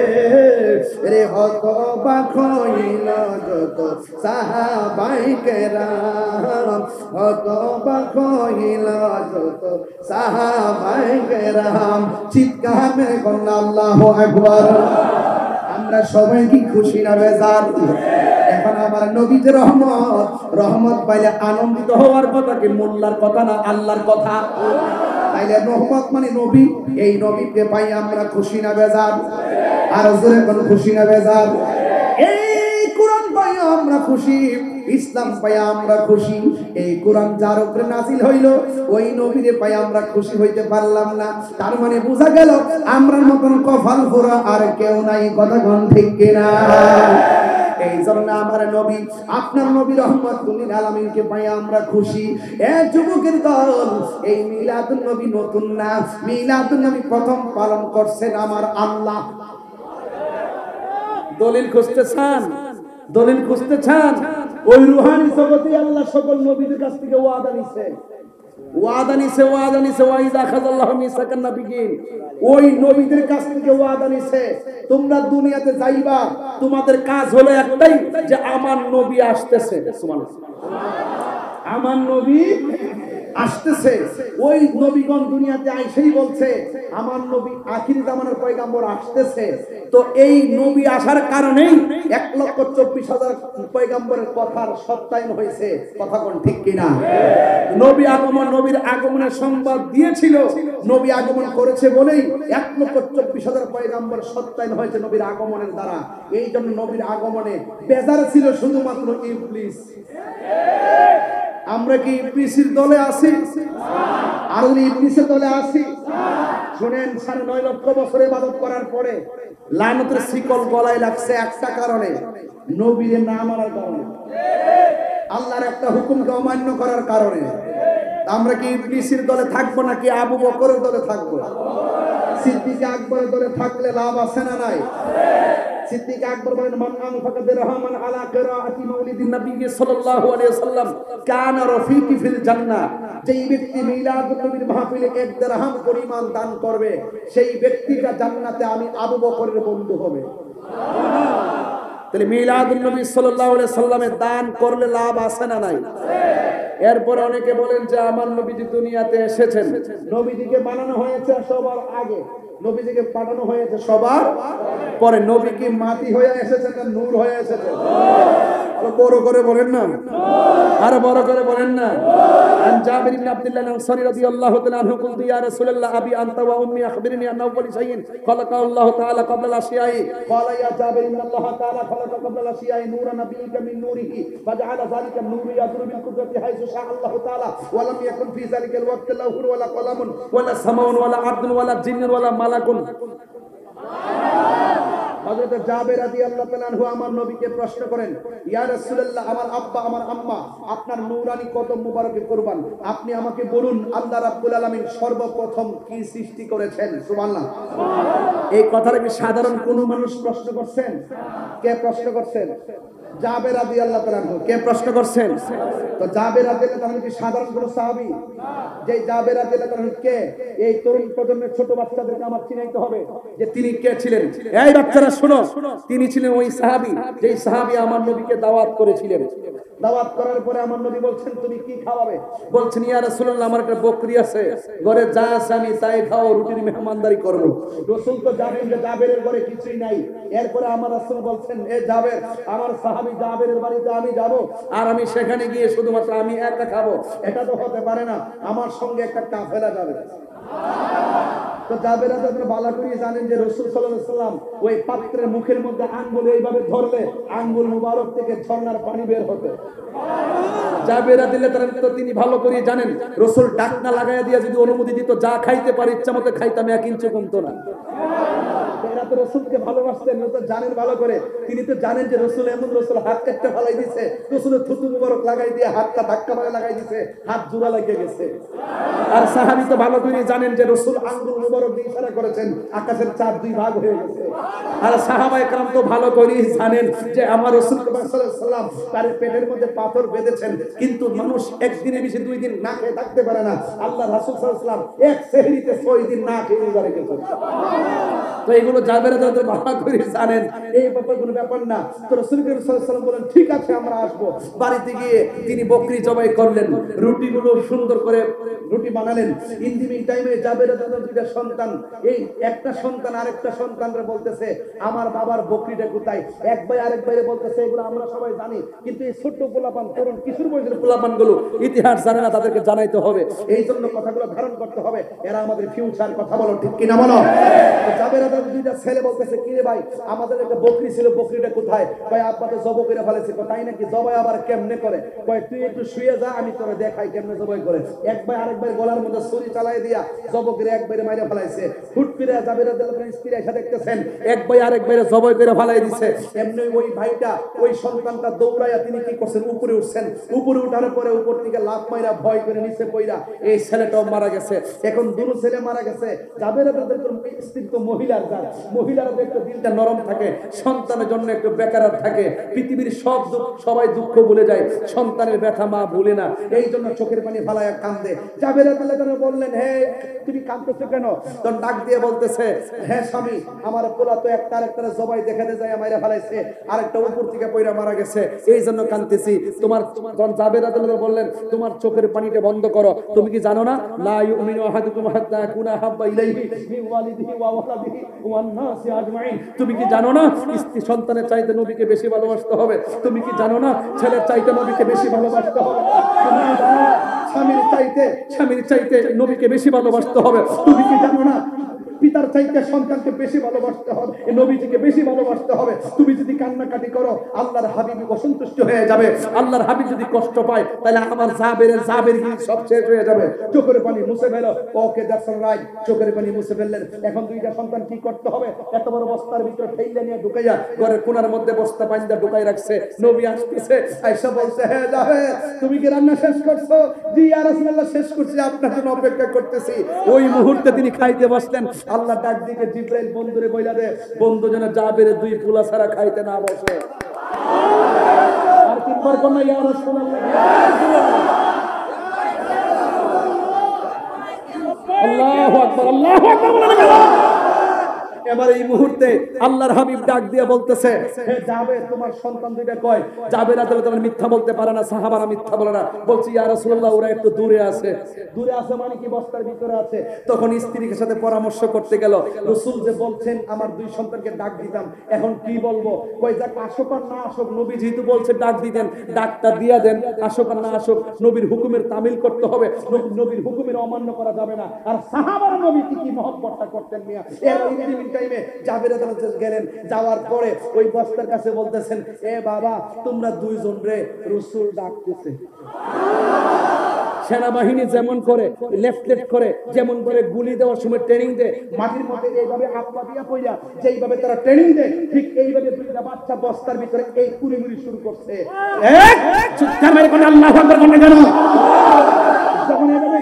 রে হত বাখইল যত সাহাবাই কেরাম হত বাখইল যত সাহাবাই কেরাম চিৎকার মেরে বলুন আল্লাহু আকবার। আমরা সবাই কি খুশি না বেজার? এখন আমার নবীর রহমত রহমত পাইলে আনন্দিত হওয়ার কথা কি মোল্লার কথা না আল্লাহর কথা? তাইলে রহমত মানে নবী, এই নবীকে পাই আমরা খুশি না বেজার? আর জোরে কোন খুশি না বেজার? এই কোরআন পাই আমরা খুশি, ইসলাম পাই আমরা খুশি। এই কোরআন যার উপরে নাযিল হইল ওই নবীরে পাই আমরা খুশি হইতে পারলাম না। তার মানে বোঝা গেল আমরার মতন কপাল পোড়া আর কেউ নাই। কথা কোন ঠিক কিনা? এই জন্য আমার নবী আপনার নবী রহমাতুল লিল আলামিনকে পাই আমরা খুশি। এ যুবকের দল, এই মিলাদুন নবী নতুন না, মিলাদুন নবী প্রথম পালন করছেন আমার আল্লাহ। দলিল খুঁজতে চান? দলিল খুঁজতে চান? ওই রূহানি জগতে আল্লাহ সকল নবীদের কাছ থেকে ওয়াদা নিছে, ওয়াদা নিছে, ওয়াদা নিছে। ওয়াইদা আখাযাল্লাহু মিসাকান নাবিয়্যিন, ওই নবীদের কাছ থেকে ওয়াদা নিছে তোমরা দুনিয়াতে যাইবা, তোমাদের কাজ হলো একটাই যে আমার নবী আসতেছে। সুবহানাল্লাহ, আমার নবী আসতেছে। ওই নবীগণ দুনিয়াতে আইসেই বলছে আমার নবী আখির জামানার পয়গাম্বর আসতেছে। তো এই নবী আসার কারণেই 1,24,000 পয়গাম্বরের কথার সত্যায়ন হয়েছে। কথা কোন ঠিক কিনা? নবী আগমন, নবীর আগমনের সংবাদ দিয়েছিল, নবী আগমন করেছে বলেই 1,24,000 পয়গাম্বর সত্যায়ন হয়েছে নবীর আগমনের দ্বারা। এই জন্য নবীর আগমনে বেজার ছিল শুধুমাত্র ইবলিস। আমরা কি ইবলিসের দলে আছি? আর ইবলিসের দলে আছি? শুনেন, 9.5 লক্ষ বছর ইবাদত করার পরে লানতের শিকল গলায় লাগছে একটা কারণে, নবীর না মানার কারণে, আল্লাহর একটা হুকুমকে অমান্য করার কারণে। আমরা কি ইবলিসের দলে থাকবো নাকি আবু বকরের দলে থাকবো? সিদ্দিক আকবরের দলে থাকলে লাভ আছে না নাই? সিদ্দিক আকবর বলেন মান আনফাকা দিরহামান আলা কিরাআতি মাউলিদিন নবী সাল্লাল্লাহু আলাইহি ওয়াসাল্লাম কানা রাফিকি ফিল জান্নাহ। যেই ব্যক্তি মিলাদুন নবীর মাহফিলে 1 দিরহাম পরিমাণ দান করবে সেই ব্যক্তিটা জান্নাতে আমি আবু বকরের বন্ধু হবে। তাহলে মিলাদুন নবী সাল্লাল্লাহু আলাইহি ওয়াসাল্লামের দান করলে লাভ আছে না নাই? এরপর অনেকে বলেন যে আমার নবীজি দুনিয়াতে এসেছেন, নবীজিকে বানানো হয়েছে সবার আগে, নবীজিকে পাঠানো হয়েছে সবার পরে। নবী কি মাটি হয়ে এসেছেন না নূর হয়ে এসেছেন? আরো বড় করে বলেন না, আরো বড় করে বলেন না। আন জাবির ইবনে আব্দুল্লাহ আনসারী রাদিয়াল্লাহু তাআলা আনহু কুলতু ইয়া রাসূলুল্লাহ আবি আনতা ওয়া উম্মি আখবিরনি আন আউওয়ালি শাইইন খালাকাহু আল্লাহু তাআলা ক্বাবলা আল-আশিয়াই। ক্বালা ইয়া জাবির ইন্নাল্লাহ তাআলা খালাকা ক্বাবলা আল-আশিয়াই নূরান নাবিয়্যিকা মিন নূরিহি ফাজআলা যালিকা আন-নূর ইয়াদুরু বিল কুদরতি হাইসু শাআ আল্লাহু তাআলা ওয়া লাম ইয়াকুন ফি যালিকা আল-ওয়াক্ত লাহুর ওয়ালা কলামুন ওয়ালা সামাউন ওয়ালা আরদুন ওয়ালা জিন্নুন ওয়ালা মালাকুন। হযরত জাবের রাদিয়াল্লাহু তাআলা আনহু আমার নবীকে প্রশ্ন করেন, ইয়া রাসূলুল্লাহ, আমার আব্বা আমার আম্মা আপনার নূরানি কদম মুবারকে কুরবান, আপনি আমাকে বলুন আল্লাহ রাব্বুল আলামিন সর্বপ্রথম কি সৃষ্টি করেছেন? সুবহানাল্লাহ। এই কথাটা কি সাধারণ কোন মানুষ প্রশ্ন করছেন? কে প্রশ্ন করছেন? জাবের রাদিয়াল্লাহু তাআলা আনহু। কে প্রশ্ন করছেন? তো জাবের রাদিয়াল্লাহু তাআলা কি সাধারণ কোন সাহাবী? যে জাবের রাদিয়াল্লাহু তাআলা কে? এই তরুণ প্রজন্মের ছোট বাচ্চাদেরকে আমার চিনাইতে হবে যে তিনি কে ছিলেন। এই বাচ্চারা শোনো, তিনি ছিলেন ওই সাহাবী যেই সাহাবী আমার নবীকে দাওয়াত করেছিলেন। দাওয়াত করার পরে আমার নবী বলছেন তুমি কি খাওয়াবে? বলছেন ইয়া রাসূলুল্লাহ আমার একটা বকরি আছে, ঘরে যা আছে আমি তাই খাও, রুটির মেহমানদারি করব। রাসূল তো জানেন যে জাবেরের ঘরে কিছুই নাই। এরপরে আমার রাসূল বলছেন এ জাবের, আমার সাহাবী জাবেরের বাড়িতে আমি যাব আর আমি সেখানে গিয়ে শুধুমাত্র আমি একা খাবো, এটা তো হতে পারে না, আমার সঙ্গে একটা কাফেলা যাবে। তো জাবের রাদিয়াল্লাহু বালা করে জানেন যে রাসূল সাল্লাল্লাহু আলাইহি সাল্লাম ওই পাত্রের মুখের মধ্যে আঙ্গুল এইভাবে ধরলে আঙ্গুল মুবারক থেকে ঝর্ণার পানি বের হতো। জাবের রাদিয়াল্লাহু তো তিনি ভালো করে জানেন রাসূল ডাকনা লাগায়া দিয়া যদি অনুমতি দিত যা খাইতে পারি ইচ্ছা মতো খাইতাম, এক ইঞ্চি কমতো না। এরা তো রাসূলকে ভালোবাসতেন, তো জানেন ভালো করে, তিনি তো জানেন যে রাসূল এমন, রাসূল হাত কাটতে ফালাই দিয়েছে, রাসূলের থুতু মুবারক লাগাই দিয়ে হাতটা ধাক্কা মারে লাগাই দিয়েছে, হাত জোড়া লেগে গেছে। আর সাহাবী তো ভালো করে জানেন যে রাসূল আঙ্গুল মুবারক দিয়ে ইশারা করেছেন, আকাশের চাঁদ দুই ভাগ হয়ে গেছে। আর সাহাবায়ে কেরাম তো ভালো করে জানেন যে আমার রাসূল সাল্লাল্লাহু আলাইহি সাল্লাম তার পেটের মধ্যে পাথর বেঁধেছেন, কিন্তু মানুষ একদিনে বেশি 2 দিন না খেয়ে থাকতে পারে না। আল্লাহ রাসূল সাল্লাল্লাহু আলাইহি সাল্লাম এক সেহরিতে 6 দিন না খেয়ে রোজা রেখেছেন। তো এগুলো জাবের রাদিয়াল্লাহু ভালো করে জানেন, এই ব্যাপার কোনো ব্যাপার না। তো রাসূল সাল্লাল্লাহু আলাইহি সাল্লাম বলেন ঠিক আছে আমরা আসবো। বাড়িতে গিয়ে তিনি বকরি জবাই করলেন, রুটিগুলো সুন্দর করে রুটি বানালেন। ইন দি মিন টাইমে জাবের রাদিয়াল্লাহু দুইটা সন্তান, এই একটা সন্তান আরেকটা সন্তানরে বলতেছে আমার বাবার বকরিটা কোথায়? এক ভাই আরেক ভাইরে বলতেছে এগুলো আমরা সবাই জানি, কিন্তু এই ছোট্ট পোলাপান তরুণ কিশোর বয়সের পোলাপানগুলো ইতিহাস জানে না, তাদেরকে জানাইতে হবে। এই জন্য কথাগুলো ধারণ করতে হবে, এরা আমাদের ফিউচার। কথা বলো ঠিক কিনা বলো। জাবের রাদিয়াল্লাহু দুইটা ছেলে বলতেছে কি রে ভাই আমাদের একটা বকরি ছিল, বকরিটা কোথায়? কয় আব্বা তো জবাই করে ফেলেছে। তাই নাকি? জবাই আবার কেমনে করে? কয় তুই একটু শুয়ে যা আমি তোরে দেখাই কেমনে জবাই করে। এক ভাই আরেক ভাই গলার মধ্যে ছুরি চালাই দিয়া জবাই করে এক ভাইরে মাইরা ফেলাইছে। হুট করে জাবের রাদিয়াল্লাহু স্ত্রী এসে দেখতেছেন এক ভাই আরেক ভাইরে জবাই করে ফেলাই দিছে। এমনি ওই ভাইটা ওই সন্তানটা দৌড়াইয়া তিনি কি করছেন উপরে উঠছেন, উপরে উঠার পরে উপর থেকে লাফ মাইরা ভয় করে নিচে পইরা এই ছেলেটাও মারা গেছে। এখন দুটো ছেলে মারা গেছে। জাবের রাদিয়াল্লাহু স্ত্রী তো মহিলার জাত, মহিলারা একটু দিলটা নরম থাকে, সন্তানের জন্য একটু বেকারার থাকে, পৃথিবীর সব দুঃখ সবাই দুঃখ ভুলে যায়, সন্তানের ব্যথা মা ভুলে না, এই জন্য চোখের পানি ফালায়া কান্দে। জাবের রাদিয়াল্লাহু বললেন হে তুমি কাঁদতেছো কেন? তখন ডাক দিয়ে বলতেছে হে স্বামী আমার পোলা তো একটা আরেকটা জবাই দেখাতে যায় মাইরা ফেলাইছে, আরেকটা উপর থেকে পয়রা মারা গেছে, এই জন্য কাঁদতেছি। তোমার জাবের রাদিয়াল্লাহু বললেন তোমার চোখের পানিটা বন্ধ করো, তুমি কি জানো না লা ইউমিনু আহাদুকুম হাত্তা ইয়াকুনা হাব্বা ইলাইহি মিন ওয়ালিদিহি ওয়া ওয়ালাদিহি ওয়ান নাসি আজমাইন। তুমি কি জানো না স্ত্রী সন্তানের চাইতে নবীকে বেশি ভালোবাসতে হবে? তুমি কি জানো না ছেলের চাইতে নবীকে বেশি ভালোবাসতে হবে? তুমি কি জানো না স্বামীর চাইতে নবীকে বেশি ভালোবাসতে হবে? তুমি কি জানো না পিতার চাইতে সন্তানকে বেশি ভালোবাসতে হবে, নবীজিকে বেশি ভালোবাসতে হবে? তুমি যদি কান্নাকাটি করো আল্লাহর হাবিব অসন্তুষ্ট হয়ে যাবে, আল্লাহর হাবিব যদি কষ্ট পায় তাহলে আমার জাবের কি সব শেষ হয়ে যাবে। চোখের পানি মুছে ফেলো। ওকে দ্যাটস রাইট, চোখের পানি মুছে ফেললেন। এখন দুইটা সন্তান কি করতে হবে? এত বড় বস্তার ভিতরে ঠেইলা নিয়ে ঢুকাইয়া ঘরের কোণার মধ্যে বস্তা পাইন্দা ঢুকাই রাখছে। নবী আসতেছে, আয়েশা বলছে হে জাবের তুমি কি রান্না শেষ করছো? জি ইয়া রাসূলুল্লাহ শেষ করছি, আপনার জন্য অপেক্ষা করতেছি। ওই মুহূর্তে তিনি খাইতে বসলেন। আল্লাহ ডাক দিকে জিবরাইল বন্ধুরে বইলা দে বন্ধু যেন জাবের দুই পোলা ছাড়া খাইতে না বসে। আর তিনবার কোন ইয়া রাসূলুল্লাহ আল্লাহু আকবার আল্লাহু আকবার বলে গেল। এবার এই মুহূর্তে আল্লাহর হাবিব ডাক দিয়ে বলতেছে হে জাবের তোমার সন্তান দুইটা কয়? জাবের রাদিয়াল্লাহু তাআলা মিথ্যা বলতে পারে না, সাহাবারা মিথ্যা বলে না। বলছি ইয়া রাসূলুল্লাহ ওরা একটু দূরে আছে। দূরে আছে মানে কি বস্তার ভিতরে আছে। তখন স্ত্রীর সাথে পরামর্শ করতে গেল। রাসূল যে বলছেন আমার দুই সন্তানকে ডাক দিতাম, এখন কি বলবো? কই যাক আসুক আর না আসুক, নবী যেহেতু বলছে ডাক দিতেন, ডাকটা দিয়া দেন। আসুক আর না আসুক নবীর হুকুমের তামিল করতে হবে, নবীর হুকুমের অমান্য করা যাবে না। আর সাহাবারা নবী কি মহব্বতটা করতেন মিয়া। এই টাইমে জাবের রাদিয়াল্লাহু গেলেন, যাওয়ার পরে ওই বস্তার কাছে বলতেছেন এ বাবা তোমরা দুইজন রে রাসূল ডাকতেছে। সেনাবাহিনী যেমন করে লেফট করে, যেমন করে গুলি দেওয়ার সময় ট্রেনিং দেয়, মাটির মধ্যে এইভাবে আপা দিয়া পইরা যেইভাবে তারা ট্রেনিং দেয়, ঠিক এইভাবে দুইটা বাচ্চা বস্তার ভিতরে এই কুড়িমুড়ি শুরু করছে। এক চিৎকার মেরে কোন আল্লাহু আকবার বলে জানো। যখন এইভাবে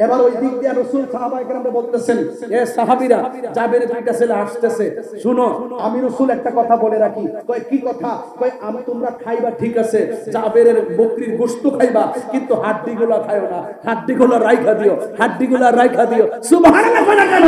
এবার ওই দিক দিয়ে রাসূল সাহাবায়ে কেরামকে বলতেছেন, এ সাহাবীরা, জাবেরের দুইটা ছেলে আসতেছে, শুনো আমি রাসূল একটা কথা বলে রাখি। কয় কি কথা? কয় আমি তোমরা খাইবা ঠিক আছে, জাবেরের বকরির গোশত খাইবা, কিন্তু হাড্ডিগুলো খায়ো না, হাড্ডিগুলো রাইখা দিও, হাড্ডিগুলো রাইখা দিও। সুবহানাল্লাহ কয় না কেন?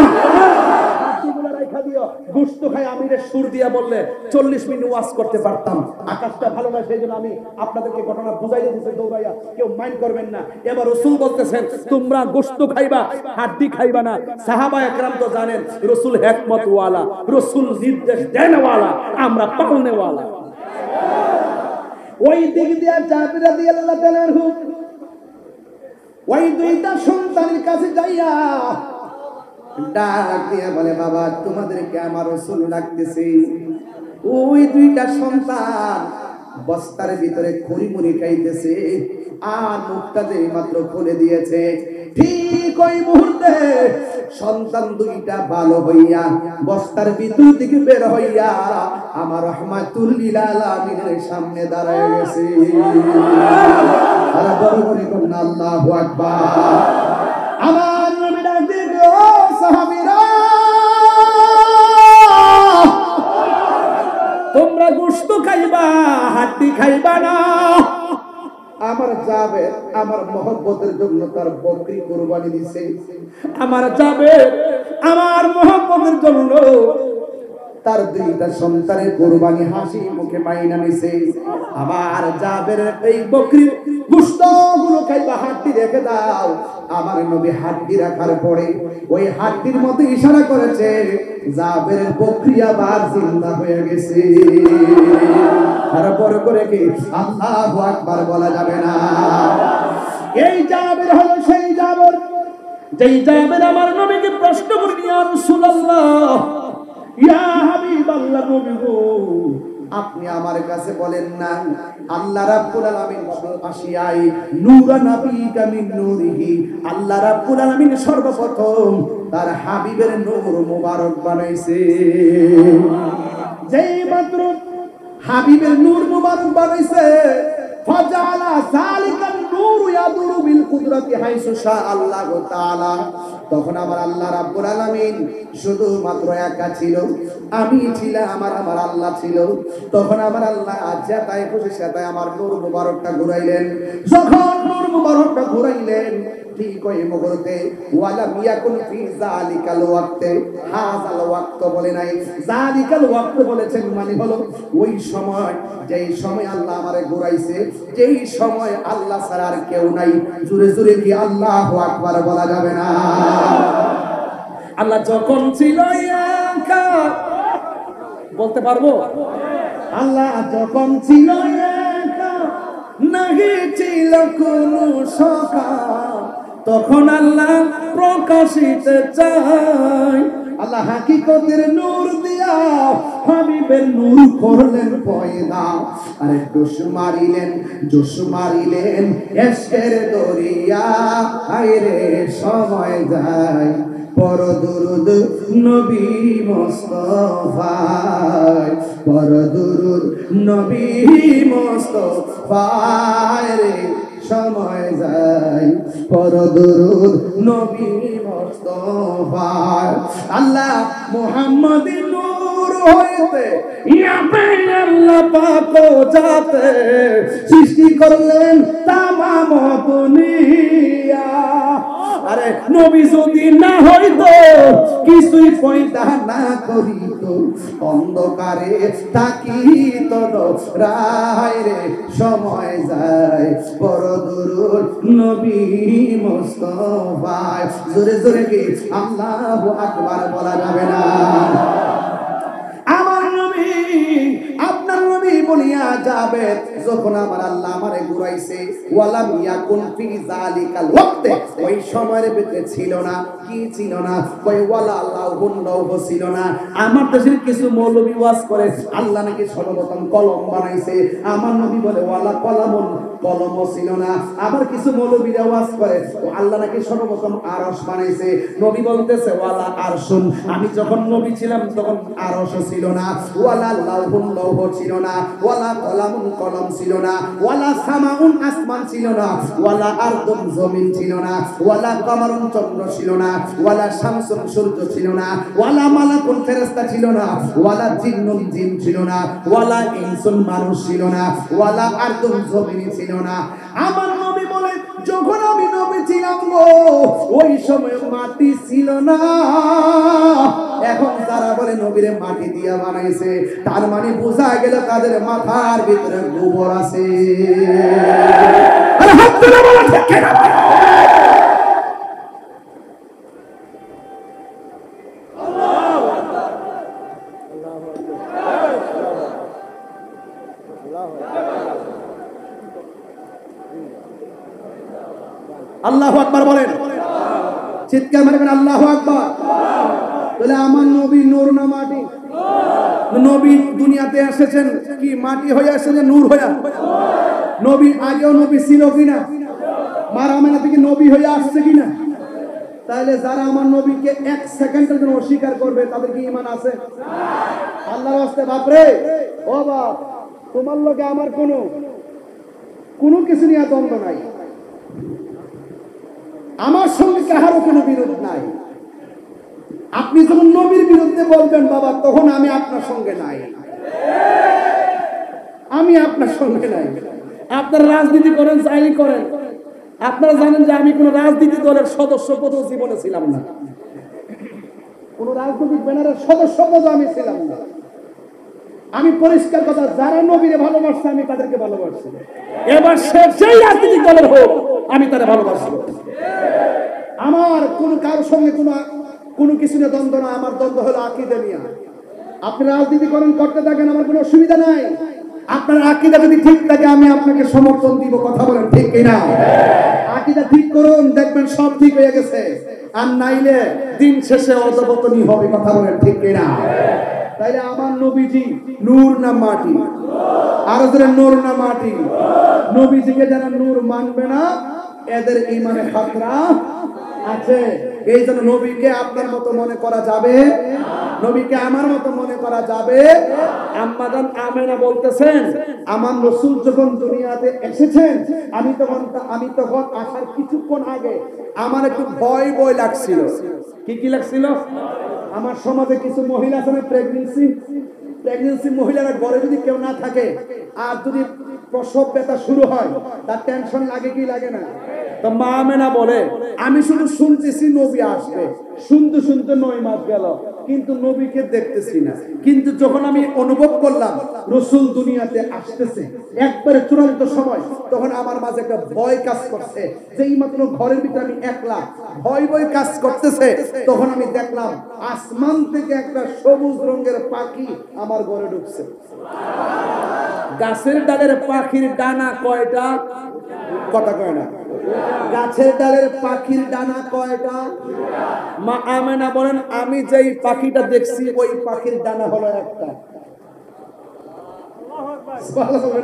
হাড্ডিগুলো রাইখা দিও। গোশত খাই আমিরে সুর দিয়া বললে 40 মিনিট ওয়াজ করতে পারতাম। আকাশটা ভালো না, সেজন্য আমি আপনাদেরকে ঘটনা বুঝাইতে দিতে দৌড়াইয়া, কেউ মাইন্ড করবেন না। এবার রাসূল বলতেছেন তোমরা গোশত খাইবা, হাড্ডি খাইবা না। সাহাবায়ে কেরাম তো জানেন রাসূল হিকমত ওয়ালা, রাসূল নির্দেশ দেন ওয়ালা, আমরা পালনে ওয়ালা। ওই দিক দিয়ে জাবির রাদিয়াল্লাহু তাআলা ওই দুইটা সন্তানের কাছে যাইয়া ডাক দিয়া বলে, বাবা তোমাদেরকে আমার রাসূল ডাকতেছে। ওই দুইটা সন্তান বস্তার ভিতরে খড়িমুড়ি খাইতেছে, আর মুখটা যে মাত্র খুলে দিয়েছে, ঠিক ওই মুহূর্তে সন্তান দুইটা ভালো হইয়া বস্তার ভিতর থেকে বের হইয়া আমার রাহমাতুল লিল আলামিনের সামনে দাঁড়ায় গেছে। আর বড় করে কোন আল্লাহু আকবার। আমার নবী ডাক দিয়ে, ও সাহাবীরা, তোমরা গোশত খাইবা, হাড্ডি খাইবা না। আমার জাবের আমার মহব্বতের জন্য তার বকরি কুরবানি দিছে। আমার জাবের আমার মহব্বতের জন্য তার দুইটা সন্তানের কুরবানি হাসি মুখে মাইনা নিছে। আমার জাবের এই বকরি গোশতগুলো খাইবা, হাড্ডি রেখে দাও। আমার নবী হাড্ডি রাখার পরে ওই হাড্ডির মতো ইশারা করেছে, জাবেরের বকরি আবার জিন্দা হয়ে গেছে। আর বড় করে কি আল্লাহু আকবার বলা যাবে না? এই জাবের হলো সেই জাবের, যেই জাবের আমার নবীকে প্রশ্ন করে, ইয়া রাসূলুল্লাহ, ইয়া হাবিবাল্লাহ, নবী গো আপনি আমার কাছে বলেন না আল্লাহ রাব্বুল আলামিন আসিয়াই নূরা নাবিকা মিন নূরিহি, আল্লাহ রাব্বুল আলামিন সর্বপ্রথম তার হাবিবের নূর মুবারক বানাইছে। যেই মাত্র হাবিবের নূর মুবারক বানাইছে, ফাজালা যালিকান নূর ইয়াদুরু বিল কুদরাতি হাইসু শা আল্লাহু তাআলা, তখন আমার আল্লাহ রাব্বুল আলামিন শুধুমাত্র একা ছিল, আমি ছিলাম, আমার আল্লাহ ছিল। তখন আমার আল্লাহ যেটাই খুশি সেটাই আমার নূর মুবারকটা ঘুরাইলেন। যখন নূর মুবারকটা ঘুরাইলেন, ঠিক ওই মুহূর্তে ওয়ালাম ইয়াকুন ফি যালিকাল ওয়াক্তে, হাযাল ওয়াক্ত বলে নাই, যালিকাল ওয়াক্ত বলেছেন, মানে হলো ওই সময়, যেই সময় আল্লাহ আমারে ঘুরাইছে, যেই সময় আল্লাহ ছাড়া আর কেউ নাই। জোরে জোরে কি আল্লাহু আকবার বলা যাবে না? আল্লাহ যখন ছিল একা, বলতে পারবো? আল্লাহ যখন ছিল একা, নাহি ছিল কোনো সখা, তখন আল্লাহ প্রকাশিত চাই। আল্লাহ হাকিকতের নূর দিয়া হাবিবের নূর করলেন পয়দা। আরে জোশ মারিলেন এশকের দরিয়া, আইরে সময় যায় পর দুরুদ নবী মুস্তাফায়, পর দুরুদ নবী মুস্তাফায়, রে সময় যায় পর দুরুদ নবী মুস্তাফায়। আল্লাহ মুহাম্মাদি নূর হইতে ইয়াবে আল্লাহ পাক যাতে সৃষ্টি করলেন তামাম দুনিয়া। আরে নবী যদি না হইতো, কিছুই পয়দা না করিত, অন্ধকারে থাকিত রায়, রে সময় যায় বড় দূর নবী মুস্তাফায়। জোরে জোরে কি আল্লাহু আকবার বলা যাবে না? আমার নবী, আপনার নবী বলিয়া যাবে, যখন আমার আল্লাহ আমারে ঘুরাইছে, ওয়ালাম ইয়াকুন ফি যালিকাল ওয়াক্তে, ওই সময়ের ভিতরে ছিল না, কি ছিল না? কই ওয়ালা আল্লাহুন নৌহ ছিল না। আমার দেশের কিছু মৌলবি ওয়াজ করে আল্লাহ নাকি সর্বপ্রথম কলম বানাইছে। আমার নবী বলে ওয়ালা কলামুন, কলমও ছিল না। আবার কিছু মৌলবীরা ওয়াজ করে আল্লাহ নাকি সর্বপ্রথম আরশ বানাইছে। নবী বলতেছে ওয়ালা আরশুন, আমি যখন নবী ছিলাম তখন আরশ ছিল না, ওয়ালা লাউহুন লৌহ ছিল না, ওয়ালা কলামুন কলম ছিল না, ওয়ালা সামাউন আসমান ছিল না, ওয়ালা আরদুন জমিন ছিল না, ওয়ালা কমারুন চন্দ্র ছিল না, ওয়ালা শামসুন সূর্য ছিল না, ওয়ালা মালাকুন ফেরেশতা ছিল না, ওয়ালা জিন্নুন জিন ছিল না, ওয়ালা ইনসুন মানুষ ছিল না, ওয়ালা আরদুন জমিন ছিল না। আমার নবী বলে যখন আমি নবী ছিলাম গো ওই সময় মাটি ছিল না। এখন তারা বলে নবীরে মাটি দিয়া বানাইছে, তার মানে বোঝা গেল তাদের মাথার ভিতরে গোবর আছে। আরে হাত তুলে বলো ঠিক কিনা? আল্লাহু আকবার বলেন, চিৎকার মারবেন আল্লাহু আকবার। তাহলে আমার নবী নূর না মাটি? নবী দুনিয়াতে এসেছেন কি মাটি হয়ে এসেছেন, নূর হয়ে? নবী আগেও নবী ছিল কিনা? মারামানা থেকে নবী হয়ে আসছে কিনা? তাহলে যারা আমার নবীকে এক সেকেন্ডের জন্য অস্বীকার করবে তাদের কি ঈমান আছে? আল্লাহর রাস্তে বাপরে, ও বাপ, তোমার লগে আমার কোনো কিছু নিয়ে দ্বন্দ্ব নাই, আমার সঙ্গে কাহারও কোনো বিরোধ নাই। আপনি যখন নবীর বিরুদ্ধে বলবেন বাবা, তখন আমি আপনার সঙ্গে নাই, আমি আপনার সঙ্গে নাই। আপনারা রাজনীতি করেন, চাইলে করেন। আপনারা জানেন যে আমি কোন রাজনীতি দলের সদস্য পদও জীবনে ছিলাম না, কোন রাজনৈতিক ব্যানারের সদস্য পদও আমি ছিলাম না। আমি পরিষ্কার কথা, যারা নবীরে ভালোবাসছে আমি তাদেরকে ভালোবাসছি। এবার সে যেই রাজনৈতিক দলের হোক আমি তারা ভালোবাসি। আমার কারোর সঙ্গে কোনো কিছু নিয়ে দ্বন্দ্ব না, আমার দ্বন্দ্ব হলো আকীদা নিয়ে। আপনি রাজনীতি করেন, করতে থাকেন, আমার কোনো অসুবিধা নাই। আপনার আকীদা যদি ঠিক থাকে আমি আপনাকে সমর্থন দিব। কথা বলেন ঠিক কিনা? আকীদা ঠিক করুন, দেখবেন সব ঠিক হয়ে গেছে। আর নাইলে দিন শেষে অধঃপতনই হবে। কথা বলেন ঠিক কিনা? তাইলে আমার নবীজি নূর না মাটি? আর যারা নূর না মাটি, নবীজিকে যারা নূর মানবে না এদের ঈমানে খাতরা আছে। এই জন্য নবীকে আপনার মতো মনে করা যাবে, নবীকে আমার মতো মনে করা যাবে। আম্মা জান আমেনা বলতেছেন আমার রাসূল যখন দুনিয়াতে এসেছেন আমি তখন আসার কিছুক্ষণ আগে আমার একটু ভয় লাগছিল। কি লাগছিল? আমার সমাজে কিছু মহিলা আছে না, প্রেগন্যান্সি মহিলারা ঘরে যদি কেউ না থাকে আর যদি প্রসব ব্যথা শুরু হয় তার টেনশন লাগে কি লাগে না? তো মা আমেনা বলে আমি শুধু শুনতেছি নবী আসবে, শুনতে 9 মাস গেল কিন্তু নবীকে দেখতেছি না। কিন্তু যখন আমি অনুভব করলাম রাসূল দুনিয়াতে আসতেছে একবারে চূড়ান্ত সময়, তখন আমার মাঝে একটা ভয় কাজ করছে। যেই মাত্র ঘরের ভিতরে আমি একলা, ভয় কাজ করতেছে, তখন আমি দেখলাম আসমান থেকে একটা সবুজ রঙের পাখি আমার ঘরে ঢুকছে। গাছের ডালের পাখির ডানা কয়টা? কথা কয় না। গাছের ডালের পাখির ডানা কয়টা? মা আমেনা বলেন আমি যেই পাখিটা দেখছি ওই পাখির ডানা হলো একটা।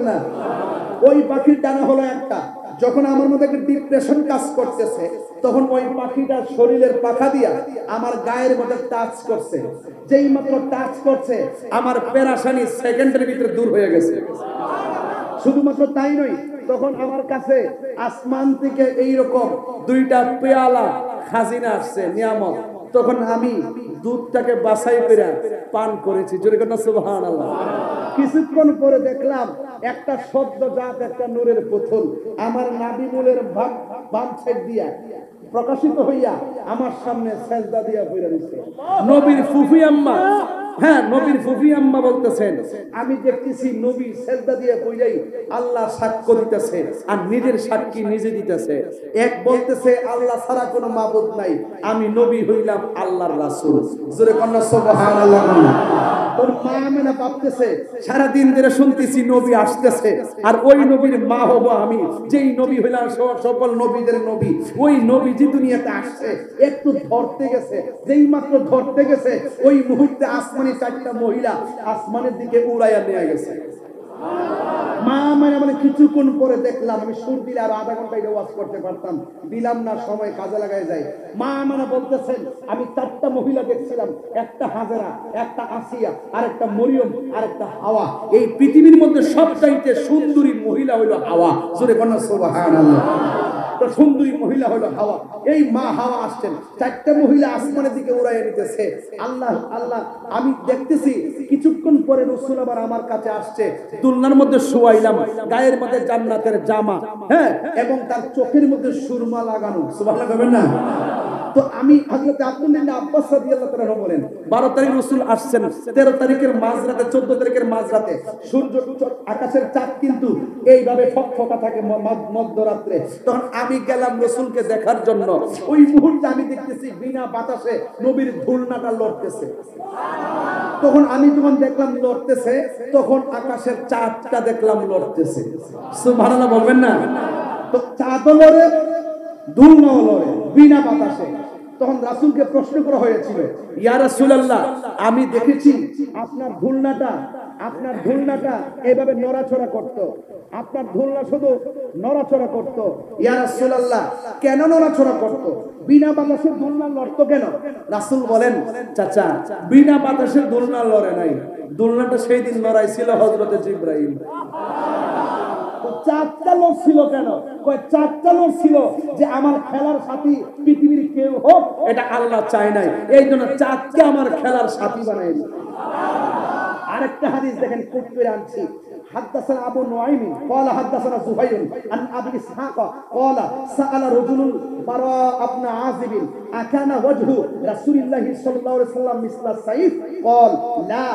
না, ওই পাখির ডানা হলো একটা। যখন আমার মধ্যে একটা ডিপ্রেশন কাজ করতেছে তখন ওই পাখিটা শরীরের পাখা দিয়া আমার গায়ের মধ্যে টাচ করছে। যেই মাত্র টাচ করছে আমার পেরেশানি সেকেন্ডের ভিতরে দূর হয়ে গেছে। শুধুমাত্র তাই নয়, তখন আমার কাছে আসমান থেকে এইরকম 2টা পেয়ালা খাজিনা আসছে, নিয়ামত। তখন আমি দুধটাকে বাছাই করে পান করেছি। জোরে কথা সুবহানাল্লাহ। কিছুক্ষণ পরে দেখলাম একটা সদ্যজাত একটা নূরের পুতুল আমার নাবিমুলের বাম সাইড দিয়া প্রকাশিত হইয়া আমার সামনে সেজদা দিয়া পড়ে রইছে। নবীর ফুফি আম্মা, হ্যাঁ নবীর ফুফি আম্মা বলতেছেন আমি দেখতেছি নবী সেজদা দিয়ে পড়েই আল্লাহ সাক্ষ্য দিতেছে আর নিজের সাক্ষী নিজে দিতেছে। এক বলতেছে আল্লাহ ছাড়া কোনো মাবুদ নাই, আমি নবী হইলাম আল্লাহর রাসূল। জোরে কন্না সুবহানাল্লাহ। তোর মা আমেনা ভাবতেছে সারা দিন ধরে শুনতেছি নবী আসতেছে আর ওই নবীর মা হব আমি, যেই নবী হইলাম সকল নবীদের নবী। ওই নবী যে দুনিয়াতে আসছে একটু ধরতে গেছে, যেই মাত্র ধরতে গেছে ওই মুহূর্তে আসমানি 4টা মহিলা আসমানের দিকে উড়াইয়া নিয়ে গেছে। মা মানে কিছুক্ষণ পরে দেখলাম, আমি সুর দিলে আরো আধা ঘন্টা এটা ওয়াজ করতে পারতাম, দিলাম না, সময় কাজে লাগাই যায়। মা মানে বলতেছেন আমি 4টা মহিলা দেখছিলাম, একটা হাজেরা, একটা আসিয়া, আর একটা মরিয়ম, আর একটা হাওয়া। এই পৃথিবীর মধ্যে সবচাইতে সুন্দরী মহিলা হইল হাওয়া। জোরে বলেন সুবহানাল্লাহ। তো সুন্দরী মহিলা হলো হাওয়া। এই মা হাওয়া আসছেন, 4টা মহিলা আসমানের দিকে উড়াইয়া নিতেছে। আল্লাহ আল্লাহ, আমি দেখতেছি কিছুক্ষণ পরে রাসূল আবার আমার কাছে আসছে। দুলনার মধ্যে শুয়াইলাম, গায়ের মধ্যে জান্নাতের জামা, হ্যাঁ, এবং তার চোখের মধ্যে সুরমা লাগানো। সুবহানাল্লাহ বলবেন না? তো আমি হযরত আব্দুল্লাহ ইবনে আব্বাস রাদিয়াল্লাহু তাআলা বলেন 12 তারিখ রাসূল আসছেন, 13 তারিখের মাঝরাতে, 14 তারিখের মাঝরাতে সূর্য, আকাশের চাঁদ কিন্তু এইভাবে ফকফকা থাকে মধ্যরাত্রে। তখন আমি গেলাম রাসূলকে দেখার জন্য। ওই মুহূর্তে আমি দেখতেছি বিনা বাতাসে নবীর দুলনাটা লড়তেছে। তখন আমি যখন দেখলাম লড়তেছে, তখন আকাশের চাঁদটা দেখলাম লড়তেছে। সুবহানাল্লাহ বলবেন না? তো চাঁদও লড়ে, দুলনাও লড়ে বিনা বাতাসে। তখন রাসূলকে প্রশ্ন করা হয়েছিল, ইয়া রাসূলুল্লাহ, আমি দেখেছি আপনার দুলনাটা এভাবে নড়াচড়া করত, আপনার দুলনা শুধু নড়াচড়া করত। ইয়া রাসূলুল্লাহ, কেন নড়াচড়া করত? বিনা বাতাসে দুলনা লড়তো কেন? রাসূল বলেন, চাচা, বিনা বাতাসে দুলনা লড়ে নাই, দুলনাটা সেই দিন লড়াইছিল হযরতে জিবরাইল। 4টা লোক ছিল কেন? 4টা লোক ছিল যে আমার খেলার সাথী পৃথিবীর কেউ হোক, এটা আল্লাহ চায় নাই, এই জন্য 4কে আমার খেলার সাথী বানাইল। আরেকটা হাদিস দেখেন, কোট করে আনছি। حدثنا ابو نعيم قال حدثنا زهير عن ابي اسحاق قال سال رجل براء بن عازب اكان وجه رسول الله صلى الله عليه وسلم مثل السيف قال لا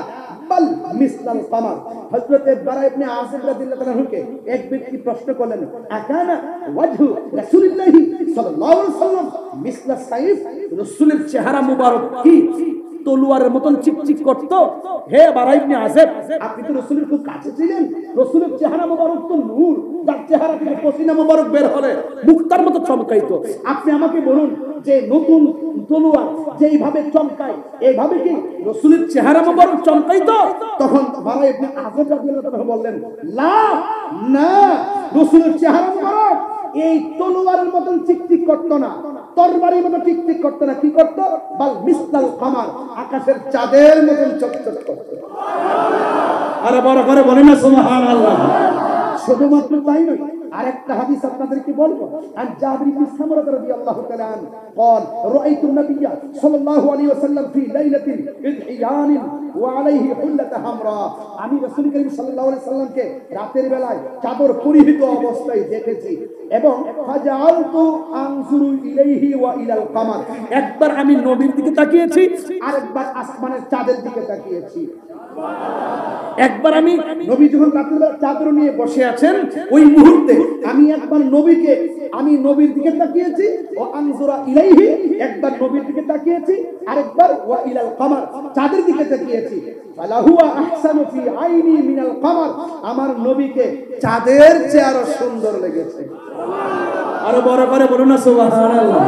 بل مثل القمر। হযরত বারা ইবনে আযিব রাদিয়াল্লাহু তাআলা কে এক ব্যক্তি প্রশ্ন করলেন, আকানা ওয়াজহু রাসূলুল্লাহ সাল্লাল্লাহু আলাইহি ওয়াসাল্লাম মিসলা সাইফ, রাসূলের চেহারা মুবারক কি তলোয়ারের মতন চিকচিক করত? হে বারা ইবনে আযিব, আপনি তো রাসূলের খুব কাছে ছিলেন, রাসূলের চেহারা মুবারক তো নূর, যার চেহারা থেকে পসিনা মুবারক বের হলে মুক্তার মতো চমকাইতো। আপনি আমাকে বলুন যে নতুন তলোয়ার যেইভাবে চমকায়, এইভাবে কি রাসূলের চেহারা মুবারক চমকাইতো? তখন বারা ইবনে আযিব রাদিয়াল্লাহু তাআলা বললেন, লা, না, রাসূলের চেহারা মুবারক এই তলোয়ারের মতন চিকচিক করত না, তরবারির মতো টিকটিক করতো না, কি করতো? বাল মিসলাল কামার, আকাশের চাঁদের মতন চকচক করতো। আরে বড় করে বলেন না সুবহানাল্লাহ। শুধুমাত্র তাই নয়, আরেকটা হাদিস আপনাদেরকে বলবো। আন জাবির ইবনে সামরা রাদিয়াল্লাহু তাআলা আন قال رايت النبي صلى الله عليه وسلم في ليله اذعيان وعليه حله حمراء। আমি রাসূল করিম সাল্লাল্লাহু আলাইহি সাল্লামকে রাতের বেলায় চাদর পরিহিত অবস্থায় দেখেছি এবং ফাজালতু আনজুরু ইলাইহি ওয়া ইলাল কামার, একবার আমি নবীর দিকে তাকিয়েছি, আরেকবার আসমানের চাঁদের দিকে তাকিয়েছি। একবার আমি নবী যখন রাতের বেলা চাদর নিয়ে বসে আছেন, ওই মুহূর্তে আমি একবার আমি নবীর দিকে তাকিয়েছি, ও আনজুরা ইলাইহি, একবার নবীর দিকে তাকিয়েছি, আরেকবার ওয়া ইলাল কামার, চাঁদের দিকে তাকিয়েছি। ফালাহুয়া আহসানু ফি আইনি মিনাল কামার, আমার নবীকে চাঁদের চেয়ে আরো সুন্দর লেগেছে। আরো বড় করে বলুন না সুবহানাল্লাহ।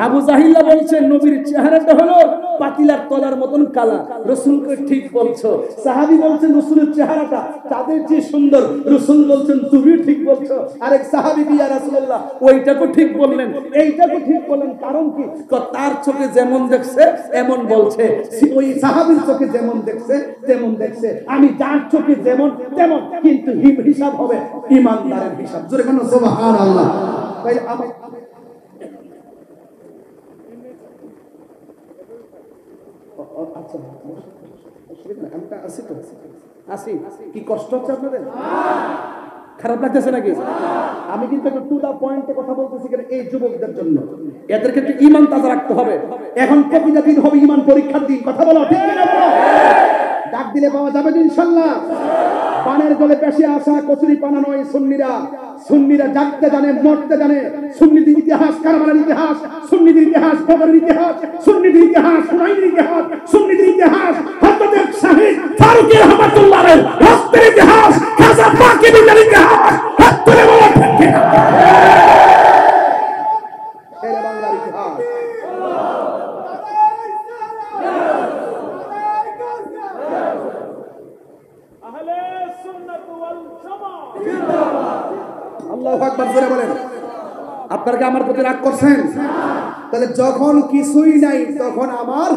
আবু জাহিল্লা বলছেন নবীর চেহারাটা হলো পাতিলার তলার মতন কালা। রাসূলকে ঠিক বলছো। সাহাবী বলছেন রাসূলের চেহারাটা চাঁদের চেয়ে সুন্দর। রাসূল বলছেন তুমি ঠিক বলছো। আরেক সাহাবী ইয়া রাসূলুল্লাহ, ওইটাকে ঠিক বললেন, এইটাকে ঠিক বললেন, কারণ কি? তার চোখে যেমন দেখছে এমন বলছে, ওই সাহাবীর চোখে যেমন দেখছে তেমন দেখছে, আমি যার চোখে যেমন তেমন, কিন্তু হিসাব হবে ঈমানদারের হিসাব। জোরে বলুন সুবহানাল্লাহ। তাই আমি কি কষ্ট হচ্ছে আপনাদের? খারাপ লাগতেছে নাকি? আমি কিন্তু টু দা পয়েন্টে কথা বলতেছি এই যুবকদের জন্য। এদেরকে একটু ঈমান তাজা রাখতে হবে। এখন প্রতিটা দিন হবে ঈমান পরীক্ষার দিন। কথা বলো ঠিক না? ডাক দিলে পাওয়া যাবে ইনশাআল্লাহ। পানের জলে পেশে আসা কচুরি পানা নয় সুন্নিরা জাগতে জানে, মরতে জানে। সুন্নিদের ইতিহাস কারবালার ইতিহাস, সুন্নিদের ইতিহাস বদরের ইতিহাস, সুন্নিদের ইতিহাস হুনাইনের ইতিহাস, সুন্নিদের ইতিহাস হযরত শাহীদ ফারুক রহমাতুল্লাহর রক্তের ইতিহাস, খাজা পাকিদের ইতিহাস। হাততালি বলো ঠিক না? শেরে বাংলার ইতিহাস। আল্লাহু আকবার জোরে বলেন। আপনারা কি আমার প্রতি রাগ করছেন? তাহলে যখন কিছুই নাই তখন আমার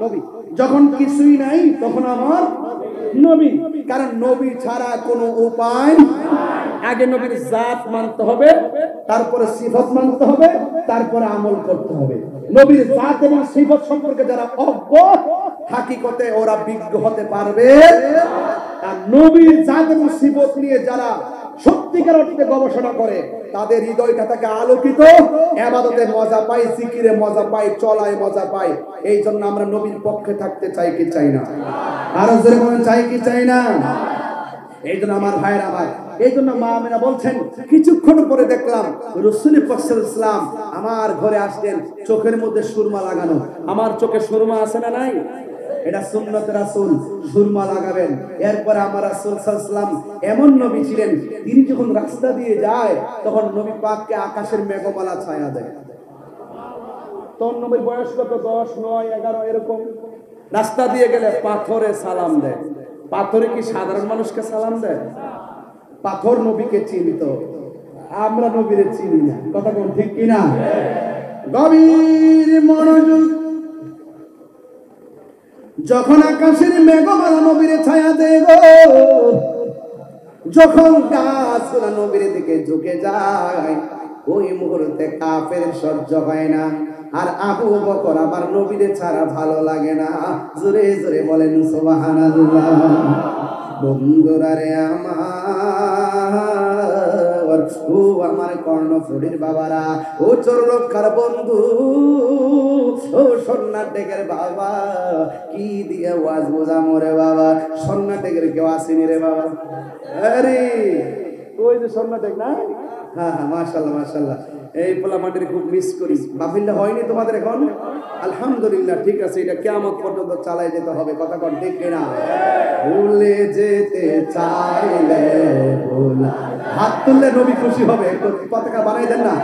নবী, যখন কিছুই নাই তখন আমার নবী, কারণ নবী ছাড়া কোনো উপায়। আগে নবীর জাত মানতে হবে, তারপরে সিফত মানতে হবে, তারপরে আমল করতে হবে। নবীর জাত এবং সিফত সম্পর্কে যারা অজ্ঞ, হাকিকতে ওরা বিজ্ঞ হতে পারবে। আর নবীর জাত এবং সিফত নিয়ে যারা সত্যিকার অর্থে গবেষণা করে তাদের হৃদয়টা থাকে আলোকিত, ইবাদতে মজা পায়, জিকিরে মজা পায়, চলায় মজা পায়। এই জন্য আমরা নবীর পক্ষে থাকতে চাই কি চাই না? আরো জোরে বলেন, চাই কি চাই না? এই জন্য আমার ভাইয়ের আমার, এই জন্য মা আমিনা বলছেন, কিছুক্ষণ পরে দেখলাম রাসূল পাক সাল্লাল্লাহু আলাইহি ওয়াসাল্লাম আমার ঘরে আসলেন, চোখের মধ্যে সুরমা লাগানো। আমার চোখে সুরমা আছে না নাই? এটা সুন্নত রাসূল, সুরমা লাগাবেন। এরপর আমার রাসূল সাল্লাল্লাহু আলাইহি ওয়াসাল্লাম এমন নবী ছিলেন, তিনি যখন রাস্তা দিয়ে যায় তখন নবী পাককে আকাশের মেঘমালা ছায়া দেয়। তখন নবীর বয়স কত? 10, 9, 11 এরকম। রাস্তা দিয়ে গেলে পাথরে সালাম দেয়। পাথরে কি সাধারণ মানুষকে সালাম দেয়? পাথর নবীকে চিনিত, আমরা নবীরে চিনি না। কথা কোন ঠিক কিনা? গভীর মনোযোগ। যখন আকাশের মেঘমালা নবীরে ছায়া দেয় গো, যখন গাছগুলো নবীর দিকে ঝুঁকে যায়, ওই মুহূর্তে কাফের সহ্য হয় না। আর আবু বকর আমার নবীরে ছাড়া ভালো লাগে না। জোরে জোরে বলেন সুবহানাল্লাহ। বন্ধুরা রে আমার, ও আমার কর্ণফুলীর বাবারা, ও চোরলক্ষার বন্ধু, ও সন্ন্যাটেকের বাবা, কি দিয়ে ওয়াজ বোঝা মরে বাবা। সন্ন্যাটেকের কেউ আসেনি রে বাবা? আরে ওই যে সন্ন্যাটেক না? হ্যাঁ হ্যাঁ, মাশাআল্লাহ মাশাআল্লাহ। এই পোলামাটির খুব মিস করি। মাহফিলটা হয়নি তোমাদের এখন? আলহামদুলিল্লাহ, ঠিক আছে। এটা কিয়ামত পর্যন্ত চালাই যেতে হবে। কথা কোন ঠিক কিনা? ভুলে যেতে চাইলে ভোলা, হাত তুললে নবী খুশি হবে। পতাকা বানাই দেন না।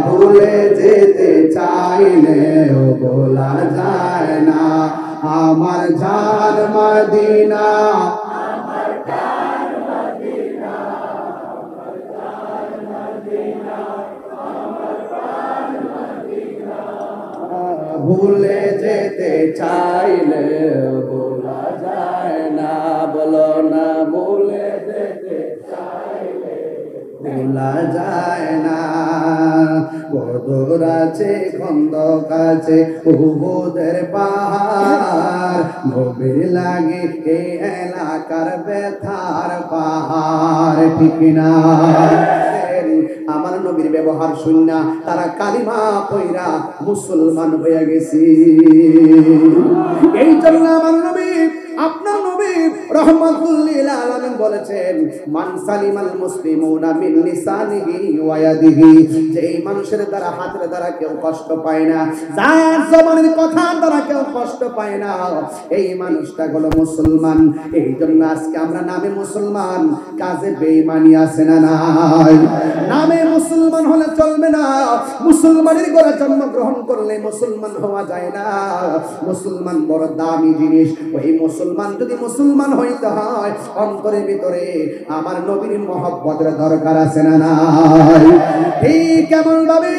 ভুলে যেতে চাইলে ভোলা যায় না আমার জান মদিনা। ভুলে যেতে চাইলে ভোলা যায় না, বলো না, ভুলে যেতে চাইলে ভোলা যায় না। বদর আছে, খন্দক আছে, উহুদের পাহাড়, নবীর লাগে এই এলাকার ব্যথার পাহাড়, ঠিক না? আমার নবীর ব্যবহার শুননা তারা কালিমা পয়রা মুসলমান হয়ে গেছে। এই জন্য আমার নবী, আপনার নবী রাহমাতুল লিল আলামিন বলেছেন, মান সালিমাল মুসলিমুনা মিন লিসানিহি ওয়া ইয়াদিহি, যে এই মানুষের দ্বারা, হাতের দ্বারা কেউ কষ্ট পায় না, যার জবানের কথা দ্বারা কেউ কষ্ট পায় না, এই মানুষটা হলো মুসলমান। এই জন্য আজকে আমরা নামে মুসলমান, কাজে বেঈমানি আছে না নাই? নামে মুসলমান হলে চলবে না। মুসলমানের ঘরে জন্মগ্রহণ করলে মুসলমান হওয়া যায় না। মুসলমান বড় দামি জিনিস। ওই মুসলমান যদি মুসলমান হইতে হয়, অন্তরের ভিতরে আমার নবীর মহব্বতের দরকার আছে না নাই? ঠিক কেমন ভাবে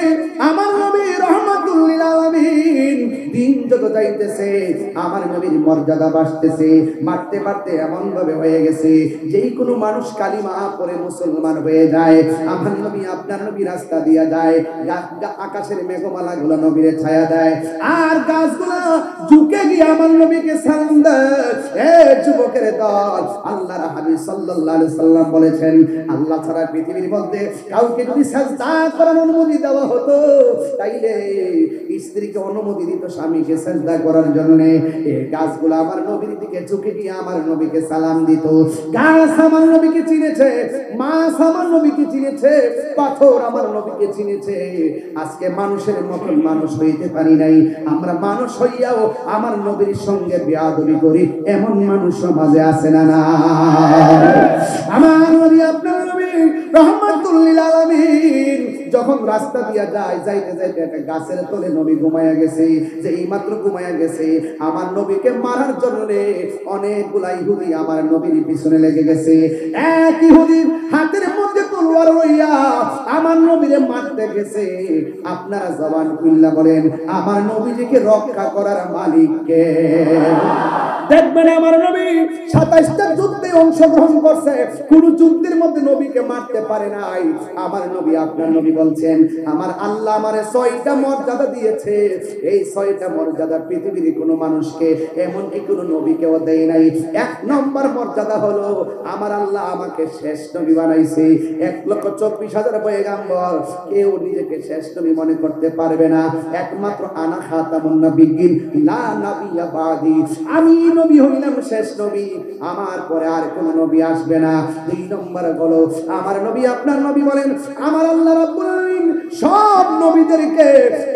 আমার নবী রাহমাতুল লিল আলামিন দিন যত যাইতেছে আমার নবীর মর্যাদা বাড়তেছে, বাড়তে বাড়তে এমন ভাবে হয়ে গেছে যেই কোনো মানুষ কালিমা পড়ে মুসলমান হয়ে যায়। আমার নবী, আপনার নবী রাস্তা দিয়া যায়, আকাশের মেঘমালা গুলো নবীরে ছায়া দেয়, আর গাছগুলো ঝুঁকে গিয়ে আমার নবীকে সালাম দেয়। এ যুবকের দল, আল্লাহর হাবিব সাল্লাল্লাহু আলাইহি সাল্লাম বলেছেন, আল্লাহ ছাড়া পৃথিবীর মধ্যে কাউকে যদি সাজদা করার অনুমতি দেওয়া হতো, তাইলে স্ত্রীকে অনুমতি দিত স্বামীকে সাজদা করার জন্য। এই গাছগুলো আমার নবীর দিকে ঝুঁকে গিয়ে আমার নবীকে সালাম দিত। গাছ আমার নবীকে চিনেছে, মাছ আমার নবীকে চিনেছে, পাথর আমার নবীকে চিনেছে। আজকে মানুষের মতন মানুষ হইতে পারি নাই, আমরা মানুষ হইয়াও আমার নবীর সঙ্গে বেয়াদবি করি, এমন মানুষ সমাজে আছে না না? আমার নবী, আপনার নবী রাহমাতুল লিল আলামিন যখন রাস্তা দিয়া যায়, যাইতে যাইতে একটা গাছের তলে নবী ঘুমায়া গেছে। যে এই মাত্র ঘুমায়া গেছে, আমার নবীকে মারার জন্য অনেকগুলা ইহুদি আমার নবীর পিছনে লেগে গেছে। এক ইহুদির হাতের মধ্যে তলোয়ার তলোয়ার লইয়া আমার নবীরে মারতে গেছে। আপনারা জবান খুললা বলেন, আমার নবীজিকে রক্ষা করার মালিক কে? দেখবেন আমার নবী 27টা যুদ্ধে অংশগ্রহণ করছে, কোন যুদ্ধের মধ্যে নবীকে মারতে পারে নাই। আমার নবী, আপনার নবী বলছেন, আমার আল্লাহ আমারে 6টা মর্যাদা দিয়েছে। এই 6টা মর্যাদা পৃথিবীর কোনো মানুষকে, এমনকি কোনো নবীকেও দেয় নাই। 1 নম্বর মর্যাদা হলো আমার আল্লাহ আমাকে শেষ নবী বানাইছে। 1,24,000 পয়গাম্বর, কেউ নিজেকে শেষ নবী মনে করতে পারবে না। একমাত্র আনা খাতামুন নবিয়্যিন লা নাবিয়্যা বাদি, আমি নবী হইলাম শেষ নবী, আমার পরে আর কোন নবী আসবে না। 2 নম্বর হলো আমার নবী, আপনার নবী বলেন, আমার আল্লাহ রাব্বুল আলামিন সব নবীদেরকে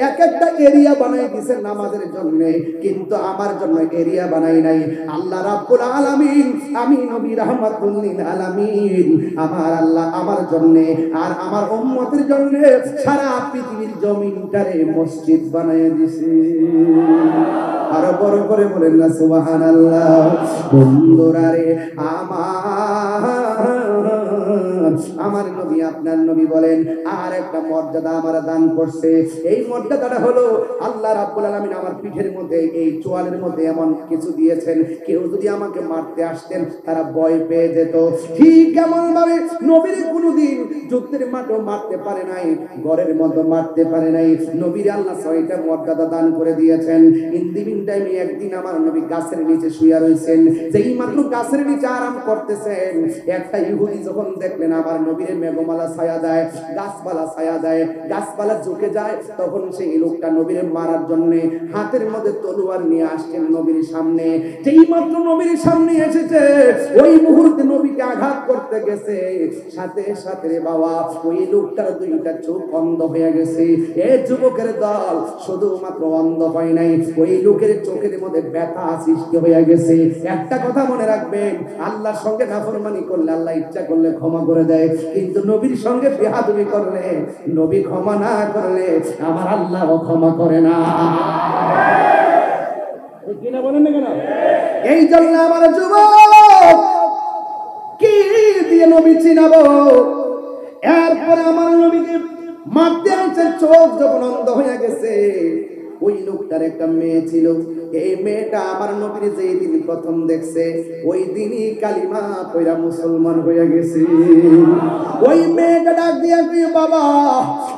এক একটা এরিয়া বানাই দিয়েছেন নামাজের জন্য, কিন্তু আমার জন্য এরিয়া বানাই নাই। আল্লাহ রাব্বুল আলামিন, আমি নবী রাহমাতুল লিল আলামিন, আমার আল্লাহ আমার জন্য আর আমার উম্মতের জন্য সারা পৃথিবীর জমিনটারে মসজিদ বানায় দিয়েছে। আরো বড় করে বলেন না সুবহানাল্লাহ। বন্ধুরা রে আমার নবী, আপনার নবী বলেন, আর একটা মর্যাদা আমার দান করছে। এই মর্যাদাটা হলো আল্লাহ রাব্বুল আলামিন আমার পিঠের মধ্যে, এই চোয়ালের মধ্যে এমন কিছু দিয়েছেন, কেউ যদি আমাকে মারতে আসতেন তারা ভয় পেয়ে যেত। ঠিক এমন ভাবে নবীর কোনদিন যুদ্ধের মাঠে মারতে পারে নাই, ঘরের মধ্যে মারতে পারে নাই। নবীর আল্লাহ 6টা মর্যাদা দান করে দিয়েছেন। ইন দি মিন টাইমে একদিন আমার নবী গাছের নিচে শুয়ে রইছেন, যেই মাত্র গাছের নিচে আরাম করতেছেন, একটা ইহুদি যখন দেখলেন আমার নবীর মেঘমালা ছায়া দেয়, গাছপালা ছায়া দেয়, গাছপালা ঝুঁকে যায়, তখন সেই লোকটা নবীর মারার জন্য হাতের মধ্যে তলোয়ার নিয়ে আসছেন নবীর সামনে। যেই মাত্র নবীর সামনে এসেছে, ওই মুহূর্তে নবীকে আঘাত করতে গেছে, সাথে সাথে রে বাবা ওই লোকটার 2টা চোখ অন্ধ হয়ে গেছে। এই যুবকের দল শুধুমাত্র অন্ধ হয় নাই, ওই লোকের চোখের মধ্যে ব্যথা সৃষ্টি হয়ে গেছে। একটা কথা মনে রাখবেন, আল্লাহর সঙ্গে নাফরমানি করলে আল্লাহ ইচ্ছা করলে ক্ষমা করে দেয়, কিন্তু নবীর সঙ্গে বেয়াদবি করলে, নবী ক্ষমা না করলে আমার আল্লাহ ক্ষমা করে না। কিনা বলেন না কেন? এই জন্য আমার যুবক, কি দিয়ে নবী চিনাবো? এরপরে আমার নবীকে মারতে আসছে, চোখ যখন অন্ধ হয়ে গেছে, ওই লোকটার একটা মেয়ে ছিল। এই মেয়েটা আমার নবীর যেই দিন প্রথম দেখছে, ওই দিনই কালিমা পয়রা মুসলমান হয়ে গেছে। ওই মেয়েটা ডাক দিয়া কই, বাবা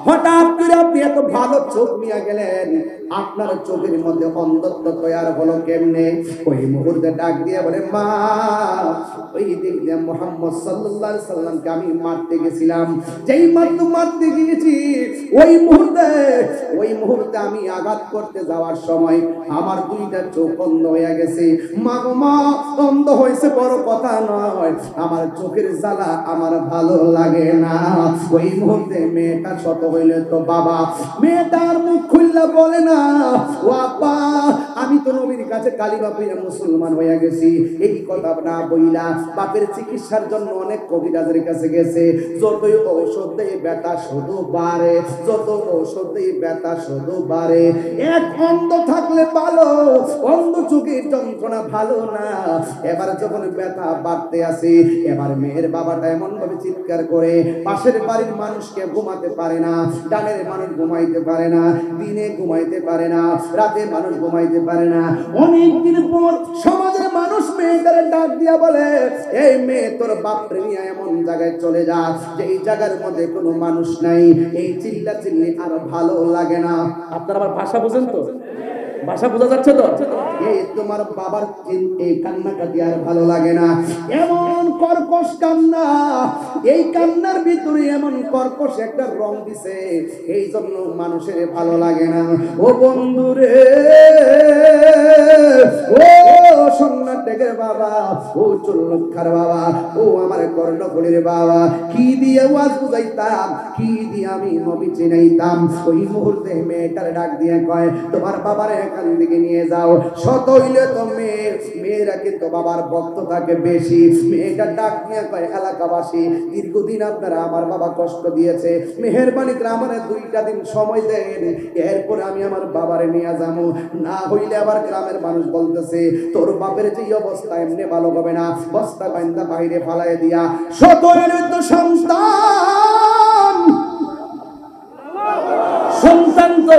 হঠাৎ করে আপনি এত ভালো চোখ নিয়ে গেলেন, আপনার চোখের মধ্যে অন্ধত্ব তৈরি হলো কেমনে? ওই মুহূর্তে ডাক দিয়া বলে, মা ওই দিক দিয়ে মুহাম্মদ সাল্লাল্লাহু আলাইহি সাল্লামকে আমি মারতে গেছিলাম, যেই মাত্র মারতে গিয়েছি ওই মুহূর্তে আমি আঘাত করতে যাওয়ার সময় আমার 2টা চোখ অন্ধ হয়ে গেছে। মা গো মা, অন্ধ হয়েছে বড় কথা নয়, আমার চোখের জ্বালা আমার ভালো লাগে না। ওই মুহূর্তে মেয়েটা শত হইলে তো বাবা, মেয়েটার মুখ খুললা বলে না, ও আপা আমি তো নবীর কাছে কালিমা পড়ে মুসলমান হয়ে গেছি। এই কথা না বইলা বাপের চিকিৎসার জন্য অনেক কবিরাজের কাছে গেছে, যতই ঔষধ দেয় ব্যথা শুধু বাড়ে, যত ঔষধ দেয় ব্যথা শুধু বাড়ে। এক অন্ধ থাকলে ভালো, অন্ধ চোখের যন্ত্রণা ভালো না। এবার যখন ব্যথা বাড়তে আসে, এবার মেয়ের বাবাটা এমন ভাবে চিৎকার করে, পাশের বাড়ির মানুষকে ঘুমাতে পারে না, ডানের মানুষ ঘুমাইতে পারে না, দিনে ঘুমাইতে পারে না, রাতে মানুষ ঘুমাইতে পারে না। অনেকদিন পর সমাজের মানুষ মেয়েটারে ডাক দিয়া বলে, এই মেয়ে তোর বাপরে নিয়ে এমন জায়গায় চলে যা যেই জায়গার মধ্যে কোনো মানুষ নাই, এই চিল্লা চিল্লি আর ভালো লাগে না। আপনারা আবার ভাষা বোঝেন তো? ভাষা বোঝা যাচ্ছে তো? এই তোমার বাবার এই কান্নাকাটি আর ভালো লাগে না, এমন কর্কশ কান্না, এই কান্নার ভিতরে এমন কর্কশ একটা রং দিছে, এই জন্য মানুষের ভালো লাগে না। ও বন্ধুরে, ও সন্ন্যাটেকের বাবা, ও চুল্লুখার বাবা, ও আমার কর্ণফুলির বাবা, কি দিয়ে ওয়াজ বুঝাইতাম, কি দিয়ে আমি নবী চিনাইতাম। ওই মুহূর্তে মেয়েটার ডাক দিয়ে কয়, তোমার বাবার এখান থেকে নিয়ে যাও। শত হইলে তো মেয়েরা কিন্তু বাবার ভক্ত থাকে বেশি। মেয়েটা ডাক দিয়ে কয়, এলাকাবাসী দীর্ঘদিন আপনারা আমার বাবা কষ্ট দিয়েছে, মেহেরবানি করে আমার 2টা দিন সময় দেন, এরপরে আমি আমার বাবারে নিয়ে যাবো। না হইলে আবার গ্রামের মানুষ বলতেছে, তোর বাপের যে অবস্থা এমনি ভালো হবে না, বস্তা বান্দা বাইরে ফালাই দিয়া শত হইলে তো সন্তান সন্তান তো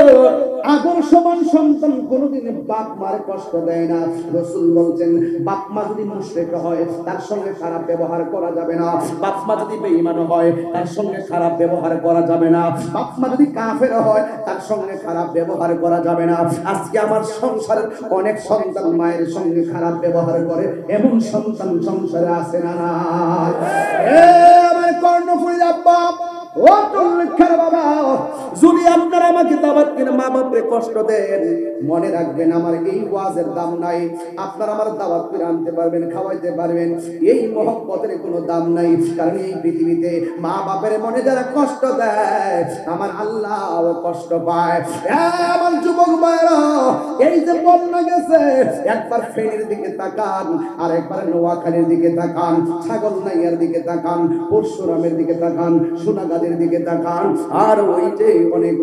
আগুন সমান সন্তান কোনোদিন বাপ মার কষ্ট দেয় না। রাসূল বলছেন বাপ মা যদি মুশরিক হয় তার সঙ্গে খারাপ ব্যবহার করা যাবে না, বাপ মা যদি বেঈমান হয় তার সঙ্গে খারাপ ব্যবহার করা যাবে না, বাপ মা যদি কাফের হয় তার সঙ্গে খারাপ ব্যবহার করা যাবে না। আজকে আমার সংসারের অনেক সন্তান মায়ের সঙ্গে খারাপ ব্যবহার করে, এমন সন্তান সংসারে আছে না না? আমার কর্ণফুলী আব্বা, ও টুল্লিখার বাবা, যদি আপনারা আমাকে দাওয়াত কিনে মা বাপরে কষ্ট দেন, মনে রাখবেন আমার এই ওয়াজের দাম নাই। আপনারা আমার দাওয়াত করে আনতে পারবেন, খাওয়াইতে পারবেন, এই মহব্বতের কোনো দাম নাই। কারণ এই পৃথিবীতে মা বাপের মনে যারা কষ্ট দেয় আমার আল্লাহ কষ্ট পায়। আমার যুবক ভাইরা, এই যে বন্যা গেছে, একবার ফেনীর দিকে তাকান, আর একবার নোয়াখালীর দিকে তাকান, ছাগলনাইয়ার দিকে তাকান, পরশুরামের দিকে তাকান, সোনাগাজীর দিকে তাকান, আর ওই যে অনেক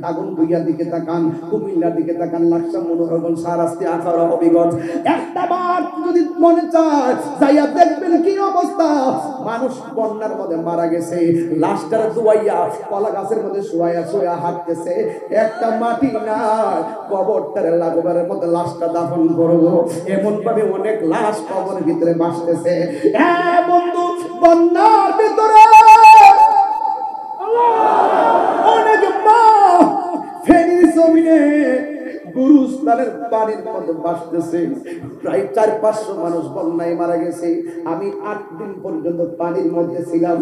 দাগনভূঞার দিকে তাকান, কুমিল্লার দিকে তাকান, লাকসাম, মনোহরগঞ্জ, শাহরাস্তি, আখাউড়া, হবিগঞ্জ। একটা বার যদি মনে চায় যাইয়া দেখবেন কি অবস্থা। মানুষ বন্যার মধ্যে মারা গেছে, লাশটার দুয়াইয়া কলা গাছের মধ্যে শুয়াইয়া শুয়া হাঁটতেছে। একটা মাটি না, কবরটার লাগোবারের মধ্যে লাশটা দাফন করবো, এমন ভাবে অনেক লাশ কবরের ভিতরে বাসতেছে। বন্ধু, বন্যার ভিতরে অনেক মা ফেনীর জমিনে গুরুস্থানের পানির মধ্যে বাসতেছে। প্রায় 400-500 মানুষ বন্যায় মারা গেছে। আমি 8 দিন পর্যন্ত পানির মধ্যে ছিলাম,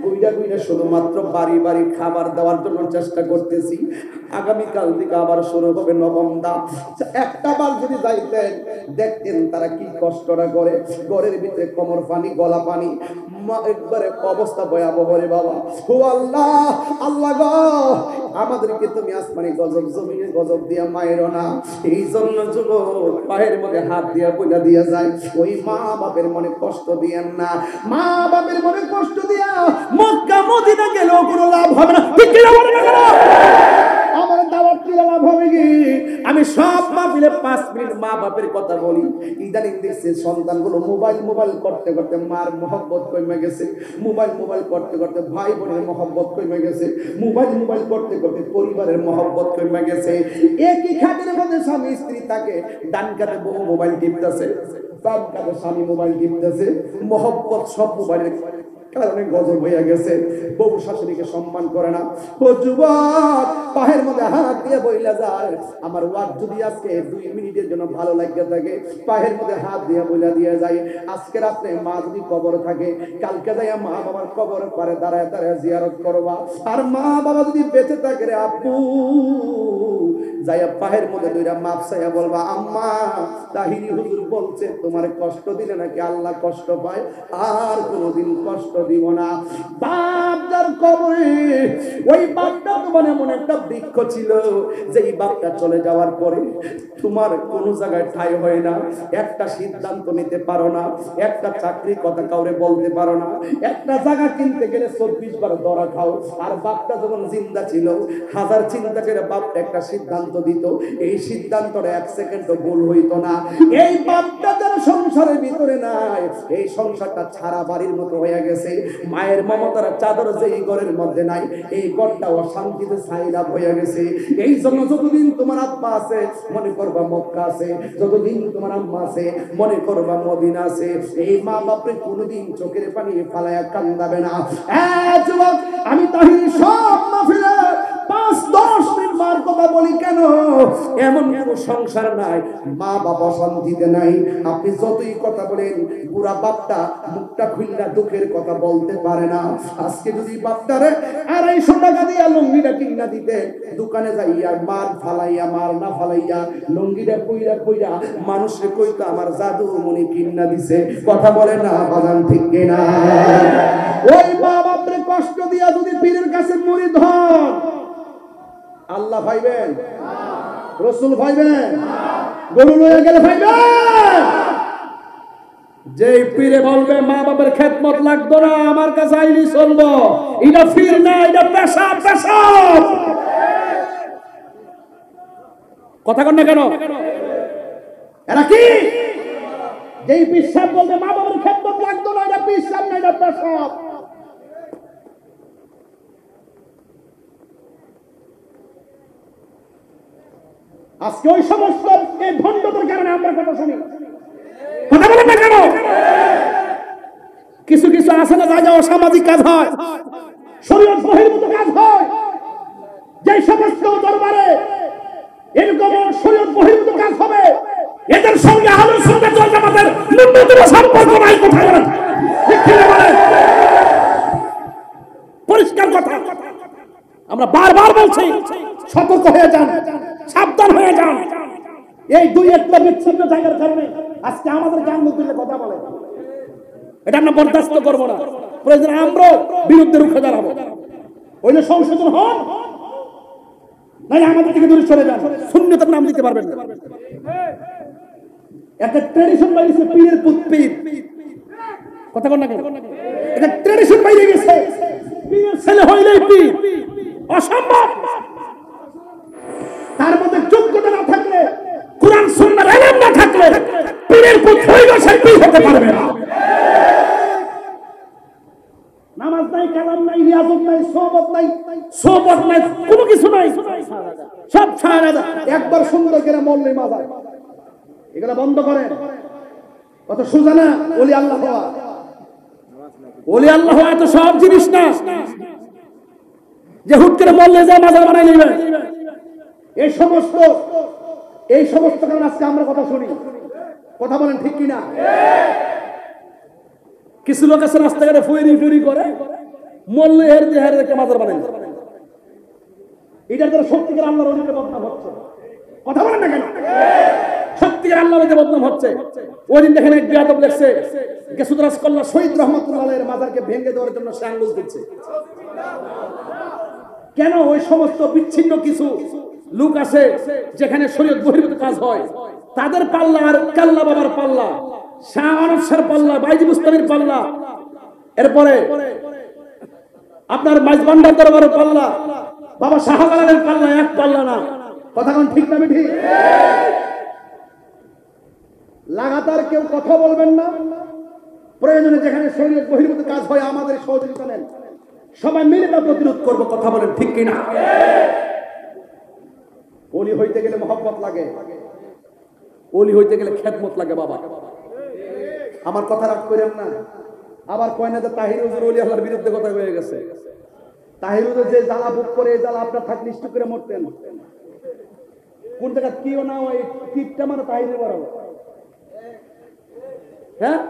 গুইরা গুইরা শুধুমাত্র বাড়ি বাড়ি খাবার দেওয়ার জন্য চেষ্টা করতেছি। আগামীকাল থেকে আবার শুরু হবে নবম ধাপ। একটা বার যদি যাইতেন দেখতেন তারা কি কষ্টটা করে। ঘরের ভিতরে কোমর পানি, গলা পানি, একবারে অবস্থা ভয়াবহ রে বাবা। ও আল্লাহ, আল্লাহ গো, আমাদেরকে তুমি আসমানি গজব, জমিনে গজব দিয়া মায়েরও না। এই জন্য যুবক পায়ের মধ্যে হাত দিয়া বইলা দিয়া যায়, ওই মা বাপের মনে কষ্ট দিয়েন না। মা বাপের মনে কষ্ট দিয়া মক্কা মদিনা গেলেও কোনো লাভ হবে না। ঠিক কি না বলেন না? আমার দাওয়াত কি লাভ হবে কি? আমি সব মাহফিলে 5 মিনিট মা বাপের কথা বলি। ইদানিং দেখছি সন্তানগুলো মোবাইল করতে করতে মার মহব্বত কমে গেছে, মোবাইল করতে করতে ভাই বোনের মহব্বত কমে গেছে, মোবাইল করতে করতে পরিবারের মহব্বত কমে গেছে। একই খাটের মধ্যে স্বামী স্ত্রী থাকে, ডান কাতে বউ মোবাইল টিপতেছে, বাম কাতে স্বামী মোবাইল টিপতেছে, মহব্বত সব মোবাইলের কারণে গজব হয়ে গেছে। বউ শাশুড়িকে সম্মান করে না। ও যুবক, পায়ের মধ্যে হাত দিয়ে বইলা যায়, আমার ওয়াজ যদি আজকে 2 মিনিটের জন্য ভালো লাগে থাকে, পায়ের মধ্যে হাত দিয়ে বইলা দিয়ে যায়, আজকে রাত্রে মা যদি কবর থাকে, কালকে যাইয়া মা বাবার কবরের পারে দাঁড়ায় দাঁড়ায় জিয়ারত করবা। আর মা বাবা যদি বেঁচে থাকে রে আপু, যাইয়া পায়ের মধ্যে দুইটা মাপ চাইয়া বলবা, আম্মা তাহিরি হুজুর বলছে তোমার কষ্ট দিলে নাকি আল্লাহ কষ্ট পায়, আর কোনোদিন কষ্ট দিব না। বাপ যার কবরে, ওই বাপটা তোমার এমন একটা বৃক্ষ ছিল, যেই বাপটা চলে যাওয়ার পরে তোমার কোনো জায়গায় ঠাঁই হয় না, একটা সিদ্ধান্ত নিতে পারো না, একটা চাকরির কথা কাউরে বলতে পারো না, একটা জায়গা কিনতে গেলে 24 বার ধরা খাও। আর বাপটা যখন জিন্দা ছিল, 1000 চিন্তা করে বাপটা একটা সিদ্ধান্ত দিত, এই সিদ্ধান্তটা 1 সেকেন্ডও ভুল হইতো না। এই বাপটা যার সংসারের ভিতরে নাই, এই সংসারটা ছাড়া বাড়ির মতো হয়ে গেছে। মায়ের মমতার চাদর যেই ঘরের মধ্যে নাই, এই ঘরটা অশান্তিতে ছাইলাভ হয়ে গেছে। এই জন্য যতদিন তোমার আব্বা আছে মনে করবা মক্কা আছে, যতদিন তোমার আম্মা আছে মনে করবা মদিনা আছে। এই মা বাপরে কোনোদিন চোখের পানি ফালায়া কান্দাবে না। যুবক, আমি তাহিরি সব মাহফিলে 5-10 মিনিট মার কথা বলি কেন? এমন কোন সংসার নাই মা বাবা শান্তিতে নাই। আপনি যতই কথা বলেন, বুড়া বাপটা মুখটা খুললা দুঃখের কথা বলতে পারে না। আজকে যদি বাপটারে 250 টাকা দিয়া লুঙ্গিটা কিনা দিতে, দোকানে যাইয়া মার ফালাইয়া, মার না ফালাইয়া লুঙ্গিটা কইরা মানুষে কইতো আমার জাদু মনি কিনা দিছে। কথা বলে না বাজান, ঠিক কিনা? ওই মা বাপরে কষ্ট দিয়া যদি পীরের কাছে মুরিদ হন, আল্লাহ ভাইবেন, রসুল ভাইবেন, গরু লইয়া গেলে ভাইবেন। যে পীরে বলবে মা বাবার খেদমত লাগতো না, আমার কাছে আইলি চলবো, এটা পীর না, এটা পেশাব। কথা কন না কেন? এরা কি? যেই পেশাব বলবে মা বাবার খেদমত লাগতো না, এটা পেশাব না, এটা পেশাব। আজকে ওই সমস্ত এই ভণ্ডদের কারণে আমরা কথা শুনি, কথা বলেন না কেন? কিছু কিছু আছে না জায়গায় অসামাজিক কাজ হয়, শরীয়ত বহির্ভূত কাজ হয়, যে সমস্ত দরবারে এরকম শরীয়ত বহির্ভূত কাজ হবে, এদের সঙ্গে আহলে সুন্নাত ওয়াল জামাতের ন্যূনতম সম্পর্ক নাই। কথা বলেন, ঠিক কি বলেন? পরিষ্কার কথা, আমরা বারবার বলছি, সতর্ক হয়ে যান, সাবধান হয়ে যান। এই দুই একটা বিচ্ছিন্ন জায়গার কারণে আজকে আমাদের গান মুখে কথা বলে, এটা আমরা বরদাস্ত করবো না। প্রয়োজন আমরা বিরুদ্ধে রুখে দাঁড়াবো। ওইলে সংশোধন হন, নাই আমাদের থেকে দূরে সরে যান। সুন্নতের নাম দিতে পারবেন না। একটা ট্র্যাডিশন বাইরেছে, পীরের পুত পীর, কথা বল না কেন? এটা ট্র্যাডিশন বাইরে গেছে, পীরের ছেলে হইলেই পীর, অসম্ভব। তার মধ্যে যোগ্যতা না থাকলে, কুরআন সুন্নাহর ইলম না থাকলে, পীরের পুত হইলেও সে পীর হতে পারবে না। নামাজ নাই, কালাম নাই, রিয়াজত নাই, সোহবত নাই, কোনো কিছু নাই, সব ছাড়া একবার সুন্দর করে মল্লি মাজার, এগুলা বন্ধ করেন। কত সোজা না ওলি আল্লাহ হওয়া। ওলি আল্লাহ হওয়া তো সব জিনিস না যে হুট করে মল্লে যায় মাজার বানাই নেবে। এই সমস্ত কারণে আজকে আমরা কথা শুনি, কথা বলেন ঠিক কিনা? কিছু লোক আছে রাস্তাঘাটে ফুরি করে মল্লে হেরে দেখে মাজার বানাই, এটার দ্বারা সত্যিকার আল্লাহর ওলিকে বদনাম হচ্ছে। কথা বলেন না কেন? সত্যিকার আল্লাহর ওলিকে বদনাম হচ্ছে। ওই দিন দেখেন এক বিয়াদব লেখছে, গেসুদরাজ কল্লা শহীদ রহমাতুল্লাহ আলাইহির মাজারকে ভেঙে দেওয়ার জন্য সে আঙ্গুল দিচ্ছে। কেন? ওই সমস্ত বিচ্ছিন্ন কিছু লোক আছে যেখানে শরীয়ত বহির্ভূত কাজ হয়, তাদের পাল্লা আর কাল্লা বাবার পাল্লা, শাহ আনন্দ শাহর পাল্লা, বাইজি মুস্তামির পাল্লা, এরপরে আপনার মাইজ ভান্ডার দরবারের পাল্লা, বাবা শাহজালালের পাল্লা এক পাল্লা না। কথা কোন ঠিক না ঠিক? লাগাতার কেউ কথা বলবেন না। প্রয়োজনে যেখানে শরীয়ত বহির্ভূত কাজ হয় আমাদের সহযোগিতা নেন, সবাই মিলে তা প্রতিরোধ করবো। কথা বলেন ঠিক কিনা? ওলি হইতে গেলে মহব্বত লাগে, ওলি হইতে গেলে খেদমত লাগে। বাবা আমার কথা রাগ করেন না। আবার কয় না যে তাহির হুজুর ওলি আল্লাহর বিরুদ্ধে কথা হয়ে গেছে। তাহির হুজুর যে জ্বালা বুক করে, এই জ্বালা আপনার থাকলে নিষ্ঠ করে মরতেন। কোন জায়গা কিও না ওই টিপটা মানে তাহিরের বরাবর। হ্যাঁ,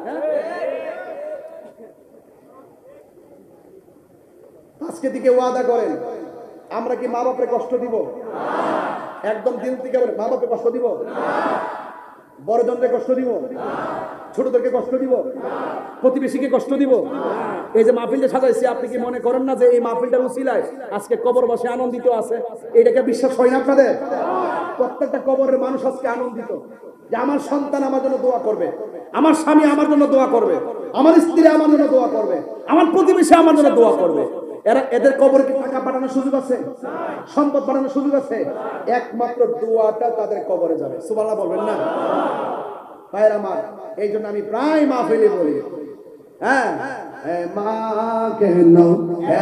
আজকে দিকে ওয়াদা করেন, আমরা কি মা বাপরে কষ্ট দিব? একদম দিল থেকে বলে, মা বাপরে কষ্ট দিব? বড়জনকে কষ্ট দিব? ছোটদেরকে কষ্ট দিব? প্রতিবেশীকে কষ্ট দিব? এই যে মাহফিলটা সাজাইছি, আপনি কি মনে করেন না যে এই মাহফিলটার উসিলায় আজকে কবরবাসী আনন্দিত আছে? এটাকে বিশ্বাস হয় না আপনাদের? প্রত্যেকটা কবরের মানুষ আজকে আনন্দিত যে আমার সন্তান আমার জন্য দোয়া করবে, আমার স্বামী আমার জন্য দোয়া করবে, আমার স্ত্রী আমার জন্য দোয়া করবে, আমার প্রতিবেশী আমার জন্য দোয়া করবে। এদের কবরে কি টাকা পাঠানোর সুযোগ আছে? সম্পদ পাঠানোর সুযোগ আছে? একমাত্র দোয়াটা তাদের কবরে যাবে। সুবহানাল্লাহ বলবেন না? ভাইরা আমার, এই জন্য আমি প্রায় মাহফিলে বলি, হ্যাঁ, মা কেন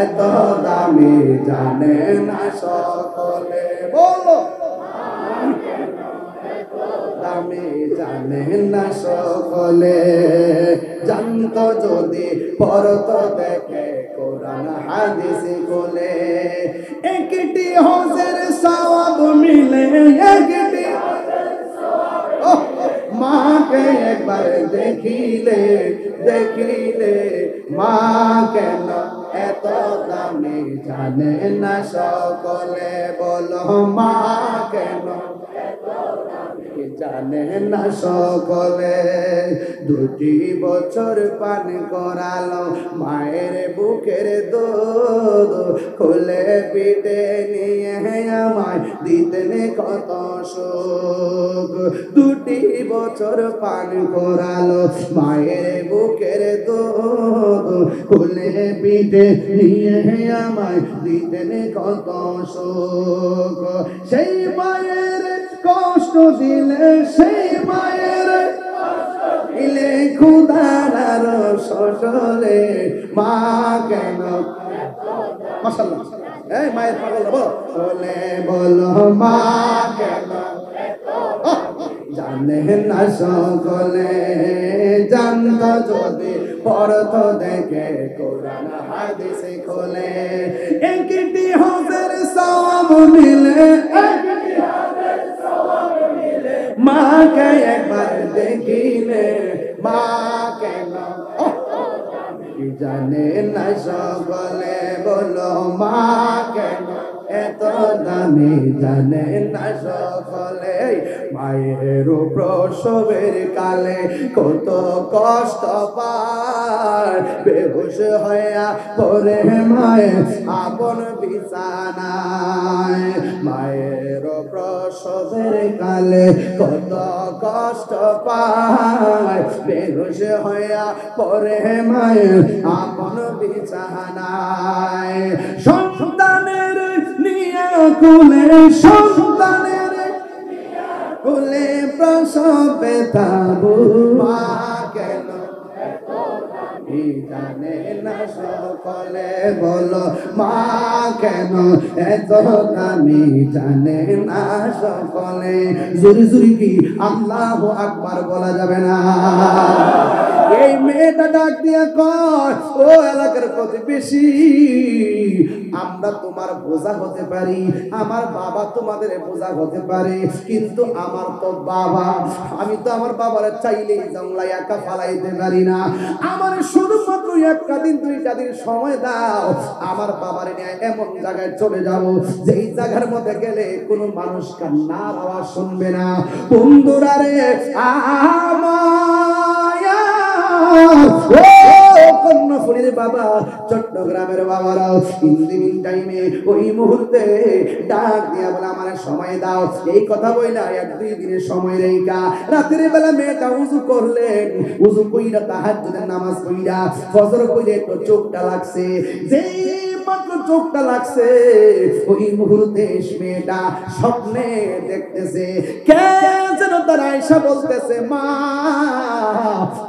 এত দামি জানে না সকলে, বলো দামি জানে না সকলে, জানতো যদি পড়ত দেখে কোরআন হাদিস কোলে, একটি হজের সওয়াব মিলে, একটি মাকে একবার দেখিলে, দেখিলে মা কেন এত দামি জানে না সকলে, বলো মা কেন জানে না সকলে। 2 বছর পান করালো মায়ের বুকের দুধ, খুলে পিঠে নিয়ে আমায় দিতেন কত সুখ। 2 বছর পান করালো মায়ের বুকের দুধ, খুলে পিঠে নিয়ে আমায় দিতেন কত সুখ। সেই মায়ের কষ্ট দিলে, সেই মায়ের দিলে খুদার সজলে, মা কেন, মাশাআল্লাহ, এই মায়ের পাগল বলে, বলো মা কেন জানে না সকলে, জানতো যদি পড়তো দেখে কোরআন হাদিসে খোলে। একটি হজের সওয়াব মিলে, মাকে একবার দেখিলে, মা কেন জানে না সকলে, বলো মা কেন এত দামি জানে না সকলে। মায়ের প্রসবের কালে কত কষ্ট পায়, বেহুশ হইয়া পড়ে মায়ের আপন বিছানায়। মায়ের প্রসবের কালে কত কষ্ট পায়, বেহুশ হইয়া পড়ে মায়ের আপন বিছানায়। সন্তানের নিয়া কুলে, সন্তানের কুলে প্রসব ব্যথাবো, মা কেন জানে না সকলে, বলো মা কেন এত দামি জানে না সকলে। জোরে জোরে কি আল্লাহু আকবার বলা যাবে না? এই মেয়েটা ডাক দিয়ে কয়, ও এলাকার প্রতিবেশী, আমরা তোমার বোঝা হতে পারি, আমার বাবা তোমাদের বোঝা হতে পারে, কিন্তু আমার তো বাবা, আমি তো আমার বাবার চাইলেই জংলা একা ফালাইতে পারি না। আমার শুধুমাত্র একটা দিন দুইটা দিন সময় দাও, আমার বাবার নিয়ে এমন জায়গায় চলে যাব যেই জায়গার মধ্যে গেলে কোনো মানুষ কান্নার আওয়াজ শুনবে না। বন্ধুরা রে, কর্ণফুলীর বাবা, চট্টগ্রামের বাবারাও ইন্দিমিন টাইমে ওই মুহূর্তে ডাক দিয়া বলে আমার সময় দাও। এই কথা বইলা এক দুই দিনের সময় রেখা রাতের বেলা মেয়েটা উজু করলেন, উজু কইরা তাহাজ্জুদের নামাজ পড়িয়া ফজর কইরা একটু চোখটা লাগছে, যেই মাত্র চোখটা লাগছে ওই মুহূর্তে মেয়েটা স্বপ্নে দেখতেছে কে যেন তার আয়েশা বলতেছে, মা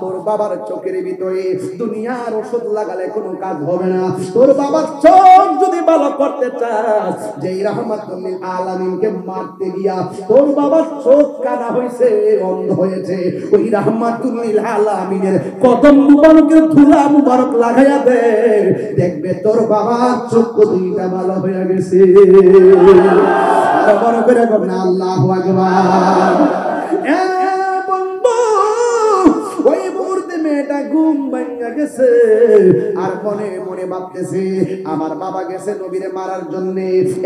তোর বাবার চোখের ভিতরে দুনিয়ার ওষুধ লাগালে কোনো কাজ হবে না, তোর বাবার চোখ যদি ভালো করতে চাস, যেই রাহমাতুল লিল আলামিনকে মারতে গিয়া তোর বাবার চোখ কানা হয়েছে, অন্ধ হয়েছে, ওই রাহমাতুল লিল আলামিনের কদম মুবারকের ধুলা মুবারক লাগাইয়া দে, দেখবে তোর বাবার চোখ দুইটা ভালো হয়ে গেছে। আর বড় করে বলেন আল্লাহু আকবার। ওই মুহূর্তে মেয়েটা ঘুম ভাঙা গেছে, আর মনে মনে ভাবতেছে আমার বাবা গেছে নবীরে মারার জন্য,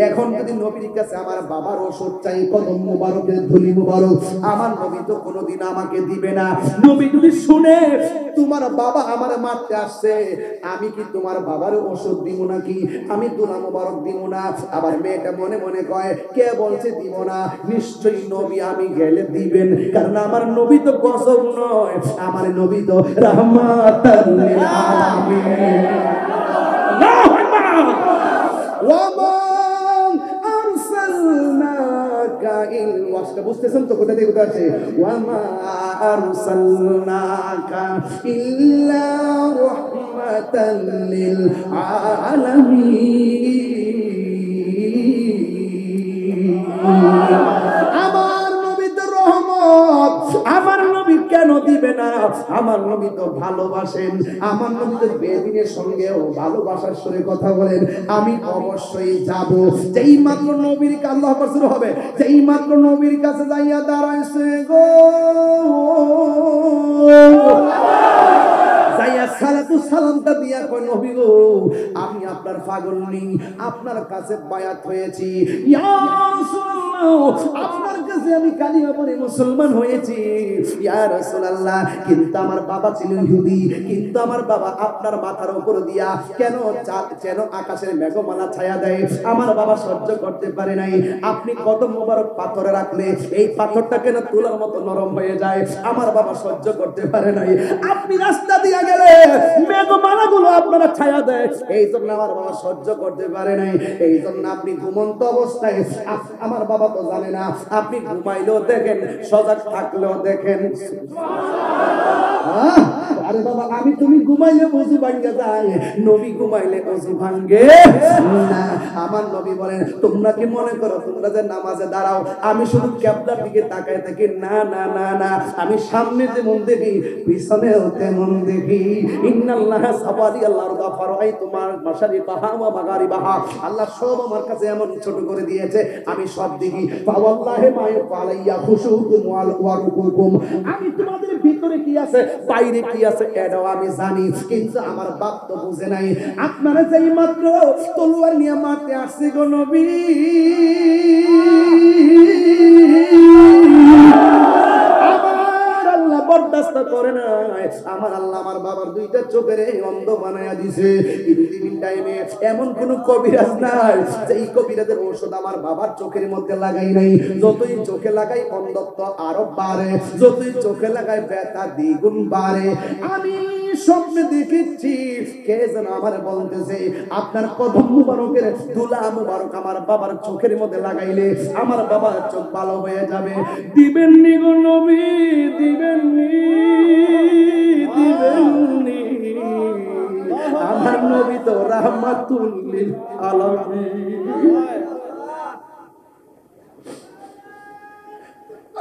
এখন যদি নবীর কাছে আমার বাবার ওষুধ চাই, কদম মুবারকের ধুলি মুবারক, আমার নবী তো কোনোদিন আমাকে দিবে না। নবী যদি শুনে তোমার বাবা আমার মারতে আসছে, আমি কি তোমার বাবার ওষুধ দিব নাকি, আমি দুলা মুবারক দিব না? আবার মেয়েটা মনে মনে কয়, কে বলছে দিব না? নিশ্চয়ই নবী আমি গেলে দিবেন, কারণ আমার নবী তো গজব নয়, আমার নবী তো রাহমাতাল লিল আলামিন। আল্লাহু আকবার। ওয়া মা আরসালনাকা ওয়াসটা বুঝতেছেন তো কোথা থেকে কোথা আছে? ওয়া মা আরসালনাকা ইল্লা রাহমাতাল লিল আলামিন। আমার নবী তো রহমত, আমার নবী কেন দিবে না? আমার নবী তো ভালোবাসেন, আমার নবী তো বেদিনের সঙ্গেও ভালোবাসার সুরে কথা বলেন। আমি অবশ্যই যাব। যেই মাত্র নবীর কাছে আল্লাহু আকবার শুরু হবে, যেই মাত্র নবীর কাছে যাইয়া দাঁড়াইছে গো, যাইয়া সালাতু সালামটা দিয়া কয়, নবী গো আমি আপনার পাগল নেই, আপনার কাছে বায়াত হয়েছি, ইয়া রাসূলুল্লাহ আপনার কাছে আমি কালিমা পড়ে মুসলমান হয়েছি, ইয়া রাসূলুল্লাহ কিন্তু আমার বাবা ছিল ইহুদি, কিন্তু আমার বাবা আপনার মাথার উপর দিয়া কেন আকাশের মেঘমালা ছায়া দেয়, আমার বাবা সহ্য করতে পারে নাই, আপনি কত মোবারক পাথরে রাখলে এই পাথরটা কেন তুলার মতো নরম হয়ে যায়, আমার বাবা সহ্য করতে পারে নাই, আপনি রাস্তা দিয়া গেলে মেঘমালাগুলো আপনারা ছায়া দেয়, এই জন্য আমার বাবা সহ্য করতে পারে নাই, এই জন্য আপনি ঘুমন্ত অবস্থায়, আমার বাবা তো জানে না, আপনি ঘুমাইলেও দেখেন, সজাগ থাকলেও দেখেন। আরে বাবা আমি তুমি ঘুমাইলে ওযু ভাঙ্গে যায়, নবী ঘুমাইলে ওযু ভাঙ্গে না। আমার নবী বলেন তোমরা কি মনে করো তোমরা যে নামাজে দাঁড়াও আমি শুধু কিবলার দিকে তাকায় থাকি? না না না না, আমি সামনে যেমন দেখি পিছনেও তেমন দেখি। ইন্নাল্লাহ সাবারি আল্লাহর গাফার আই তোমার মাশারিকাহা ওয়া মাগারিবাহা, আল্লাহ সব আমার কাছে এমন ছোট করে দিয়েছে আমি সব দেখি। ফাওয়াল্লাহি মা ইয়াফালাইয়া খুশুকুম ওয়া রুকুকুম, আমি তোমাদের ভিতরে কি আছে বাইরে কি আছে এটাও আমি জানি, কিন্তু আমার বাপ তো বুঝে নাই। আপনারা যেই মাত্র তলোয়ার নিয়ে মারতে আসছে গো নবী, বরদাস্ত করে না। আমার আল্লাহ আমার বাবার দুইটা চোখের অন্ধ বানায়া দিছে। ইন্দিবিন টাইমে এমন কোন কবিরাজ নাই যেই কবিরাজের ঔষধ আমার বাবার চোখের মধ্যে লাগাই নাই। যতই চোখে লাগাই অন্ধত্ব আরো বাড়ে, যতই চোখে লাগাই ব্যথা দ্বিগুণ বাড়ে। আমি স্বপ্নে দেখেছি কে যেন আমার বলতেছে আপনার কদম মুবারকের দুলা মুবারক আমার বাবার চোখের মধ্যে লাগাইলে আমার বাবার চোখ ভালো হয়ে যাবে। দিবেন নি গো নবী, দিবেন নি, দিবেন নি। আমার নবী তো রাহমাতুল লিল আলামিন।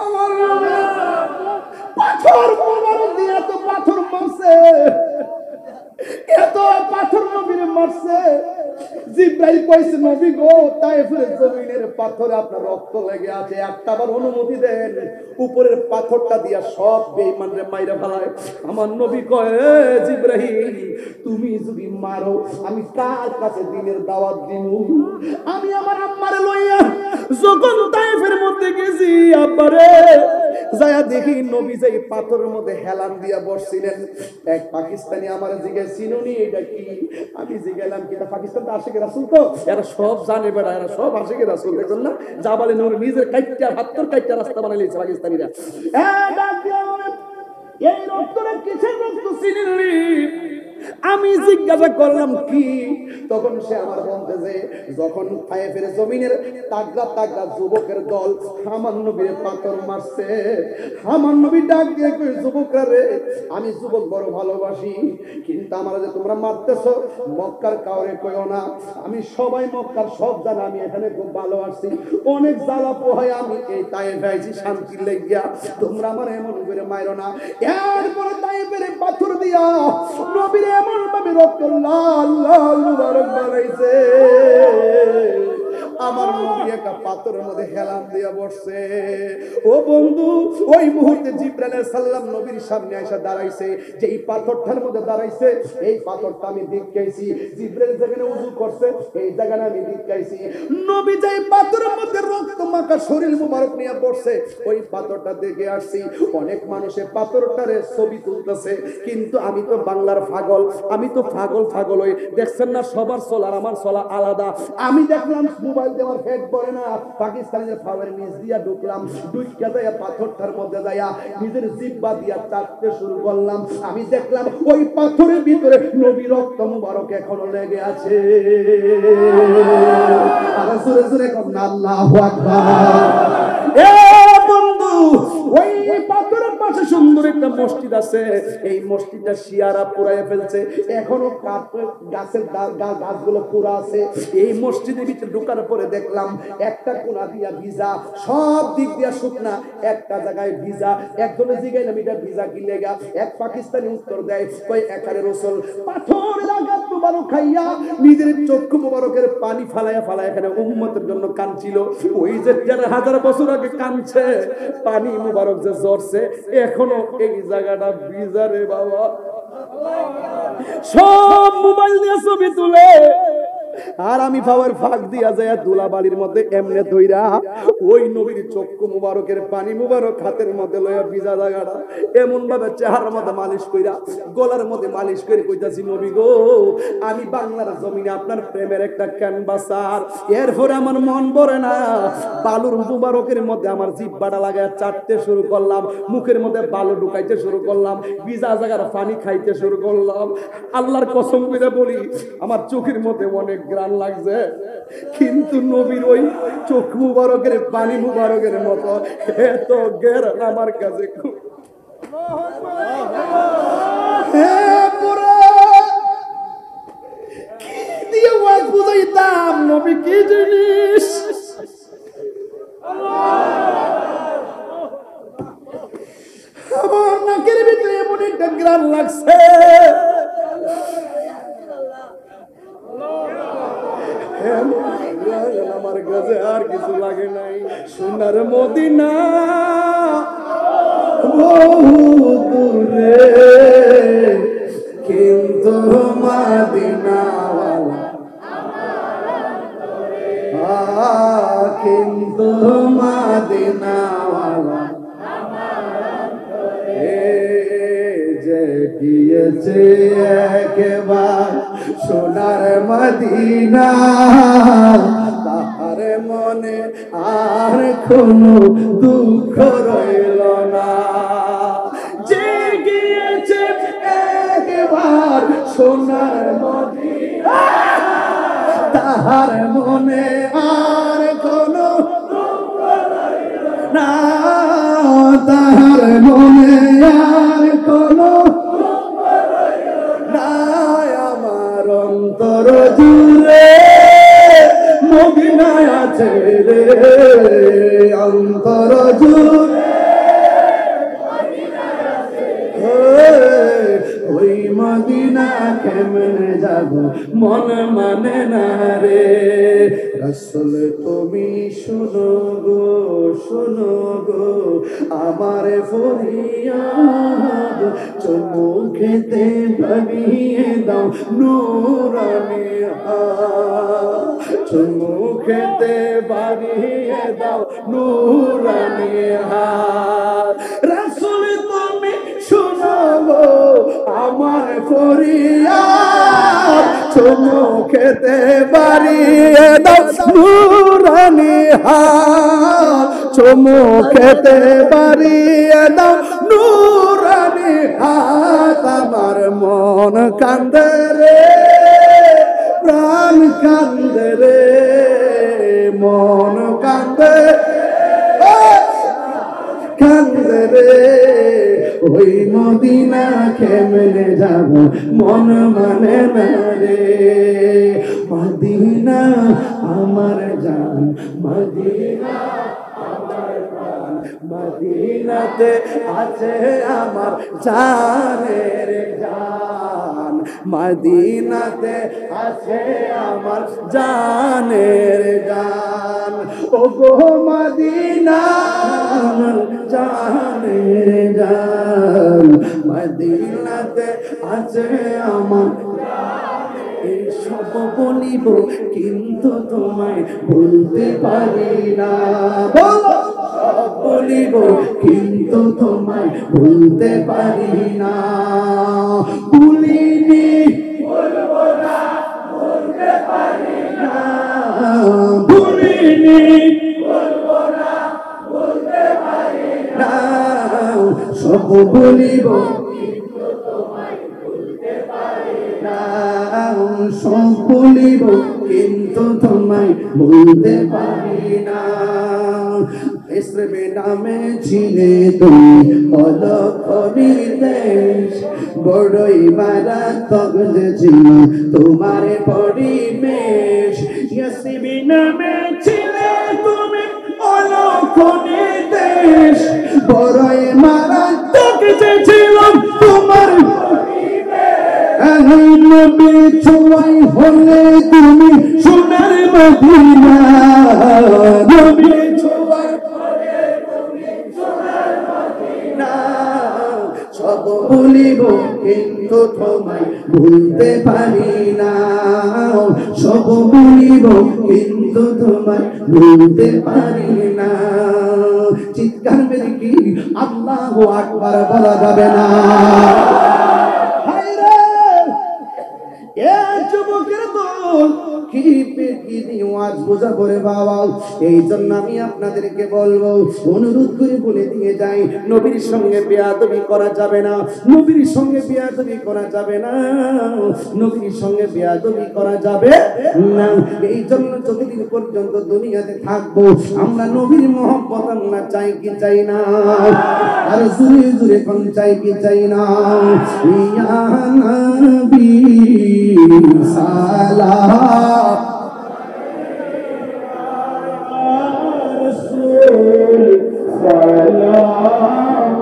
আমার পাথর মুবারক দিয়ে তো পাথর মারছে, এত পাথর নবীরে মারছে। জিবরাইল কইছে নবী গো তায়েফের জমিনের পাথরে আপনার রক্ত লেগে আছে, একটাবার অনুমতি দেন উপরের পাথরটা দিয়া সব বেঈমানরে মাইরা ফেলায়। আমার নবী কয় জিবরাইল তুমি যদি মারো আমি কার কাছে দিনের দাওয়াত দিব? আমি আমার আম্মারে লইয়া যখন তায়েফের মধ্যে গেছি আব্বারে যায়া দেখি নবী যেই পাথরের মধ্যে হেলান দিয়া বসছিলেন, এক পাকিস্তানি আমার জিজ্ঞাসা চিনুনি এটা কি? আমি জিজ্ঞাসলাম কি এটা পাকিস্তান তো আশিকের রাসূল, তো এরা সব জানে বেড়া, এরা সব আশিকের রাসূল। দেখুন না জাবালে নূর নিজের কাইটটা হাত্তর কাইটটা রাস্তা বানাই লিয়েছে পাকিস্তানিরা। এই রক্তটা কিসের রক্ত চিনিলি? আমি জিজ্ঞাসা করলাম কি? তখন সে আমার বলতেছে যখন তায়েফের জমিনের তাগড়া তাগড়া যুবকের দল আমার নবীর পাথর মারছে, আমার নবী ডাক দিয়ে কই যুবকরা রে আমি যুবক বড় ভালোবাসি, কিন্তু আমার যে তোমরা মারতেছো মক্কার কাউরে কইও না, আমি সবাই মক্কার সব জানা, আমি এখানে খুব ভালো আছি, অনেক জ্বালা পোহায় আমি এই তায়েফে আইছি শান্তির লাগিয়া, তোমরা আমার এমন করে মাইরো না। এরপরে তায়েফের পাথর দিয়া নবীর এমন ভাবে রক্ত লাল লাল মুবারক বানাইছে, আমার নবী একটা পাথরের মধ্যে হেলান দিয়া বসছে। ও বন্ধু ওই মুহূর্তে জিবরাইল আলাইহিস সালাম নবীর সামনে এসে দাঁড়াইছে, যেই পাথরটার মধ্যে দাঁড়াইছে এই পাথরটা আমি দেখাইছি, জিবরাইল যেখানে ওযু করছে এই জায়গাটা আমি দেখাইছি। নবী যেই পাথরের মধ্যে রক্ত মাখা শরীর মুবারক নিয়ে পড়ছে ওই পাথরটা দেখে আসছি। অনেক মানুষে পাথরটারে ছবি তুলতেছে, কিন্তু আমি তো বাংলার পাগল, আমি তো পাগল হই। দেখছেন না সবার চলা আর আমার চলা আলাদা। আমি দেখলাম মোবাইল দিয়ে আমার পেট ভরে না, পাকিস্তানের ফাওয়ারের নিচ দিয়া ঢুকলাম, ঢুইকা যাইয়া পাথরটার মধ্যে যাইয়া নিজের জিহ্বা দিয়া চাটতে শুরু করলাম। আমি দেখলাম ওই পাথরের ভিতরে নবী রক্ত মুবারক এখনো লেগে আছে। আর জোরে জোরে কোন আল্লাহু আকবার। এ বন্ধু ওই পাথরের পাশে সুন্দর একটা মসজিদ আছে, এই মসজিদটা শিয়ারা পুরাইয়া ফেলছে, এখনো গাছের গাছগুলো পুরা আছে। এই মসজিদের ভিতরে ঢোকার পরে দেখলাম একটা কোণা দিয়া ভিজা, সব দিক দিয়া শুকনা, একটা জায়গায় ভিজা। একজনে জিগাইলাম এটা ভিজা কি লেগা? এক পাকিস্তানি উত্তর দেয় কই একারে রাসূল পাথরের আঘাত মুবারক খাইয়া নিজের চক্ষু মুবারকের পানি ফালায়া ফালায়া এখানে উম্মতের জন্য কাঁদছিল। ওই যে ১,৫০০ বছর আগে কাঁদছে, পানি মুবারক যে ঝরছে এখনো এই জায়গাটা ভিজা রে বাবা। সব মোবাইল দিয়ে ছবি তুলে আর আমি পাওয়ার ফাঁক দিয়া যায় ধুলাবালির মধ্যে এমনে ধইরা ওই নবীর চক্ষু মুবারকের পানি মুবারক হাতের মধ্যে লইয়া ভিজা জায়গাটা এমন ভাবে চেহারার মধ্যে মালিশ কইরা গলার মধ্যে মালিশ করে কইতাছি নবী গো আমি বাংলার জমিনে আপনার প্রেমের একটা ক্যানভাসার। এরপরে আমার মন ভরে না, বালুর মুবারকের মধ্যে আমার জিহ্বাটা লাগায় চাটতে শুরু করলাম, মুখের মধ্যে বালু ঢুকাইতে শুরু করলাম, ভিজা জায়গার পানি খাইতে শুরু করলাম। আল্লাহর কসম করে বলি আমার চোখের মধ্যে অনেক গ্রান লাগছে, কিন্তু নবীর ওই চোখ মুবারকের পানি মুবারকের মতো এত গ্রান আমার কাছে খুব। দেখলাম নবী কি জিনিস। আমার নাকের ভিতরে এমন একটা গ্রাম লাগছে, আমার কাছে আর কিছু লাগে নাই। সোনার মদিনা বহু দূরে, কিন্তু মদিনাওয়ালা কিন্তু মদিনাওয়ালা যে গিয়েছে একবার সোনার মদিনা, তাহার মনে আর কোনো দুঃখ রইল না। যে গিয়েছে একবার সোনার মদিনা, তাহার মনে আর কোনো দুঃখ রইল না, তাহার মনে আর কোনো দুঃখ রইল না। আমার অন্তর জুড়ে মদিনায় আছে রে, অন্তর জুড়ে ওই মদিনা কেমনে যাব মন মানে না রে। রাসূল তুমি শুনো গো, শুনো গো আমার ফরিয়াদ, চোখেতে ভাবিয়ে দাও নূরানি হাত, চোখেতে ভাবিয়ে দাও নূরানি হাত। রাসূল তুমি শুনো গো আমার ফরিয়াদ, চোখেতে বাড়িয়ে দাও নূরানি হাত, চোখেতে বাড়িয়ে দাও নূরানি হাত। আমার মন কান্দে রে, প্রাণ কান্দে রে, মন কান্দে কান্দে রে। ওই মদিনা কেমনে যাব মন মানে না রে। মদিনা আমার জান, মদিনা আমার প্রাণ, মদিনাতে আছে আমার জানের জান, মদিনাতে আছে আমার জানের জান। ও গো মদিনা জানের জান, মদিনাতে আছে আমার। এই সব বলিব কিন্তু তোমায় বলতে পারি না, সব বলিব কিন্তু তোমায় বলতে পারি না। ভুলিনি বলবো না, বলতে পারি না, ভুলিনি বলবো না, বলতে পারি না। সব বলিব কিন্তু তোমায় বলতে পারি না, সব বলিব কিন্তু তোমায় বলতে পারি না। ইসলামে নামে ছিলে তুমি অলক্ষ নির্দেশ, বড়ই মারাত্মক যে ছিল তোমার পরিবেশ। ইসলামে নামে ছিলে তুমি অলক্ষ নির্দেশ, বড়ই মারাত্মক যে ছিল তোমার পরিবেশ। নবী ছোঁয়াই হলে তুমি সোনার মদিনা, নবী ছোঁয়াই হলে তুমি সোনার মদিনা। সব বলিব কিন্তু তোমায় ভুলতে পারি না, সব বলিব কিন্তু তোমায় ভুলতে পারি না। চিৎকার মেরে কি আল্লাহু আকবার বলা যাবে না? এই জন্য আমি আপনাদেরকে বলবো, অনুরোধ করে বলে দিয়ে যাই, নবীর সঙ্গে বেয়াদবি করা যাবে না, নবীর সঙ্গে বেয়াদবি করা যাবে না, নবীর সঙ্গে বেয়াদবি করা যাবে না। এই জন্য যতদিন পর্যন্ত দুনিয়াতে থাকবো আমরা নবীর মহব্বত আমরা চাই কি চাই না? আর জুড়ে জুড়ে কোন চাই কি চাই না? ইয়া নবী সালাম রাসূল সালাম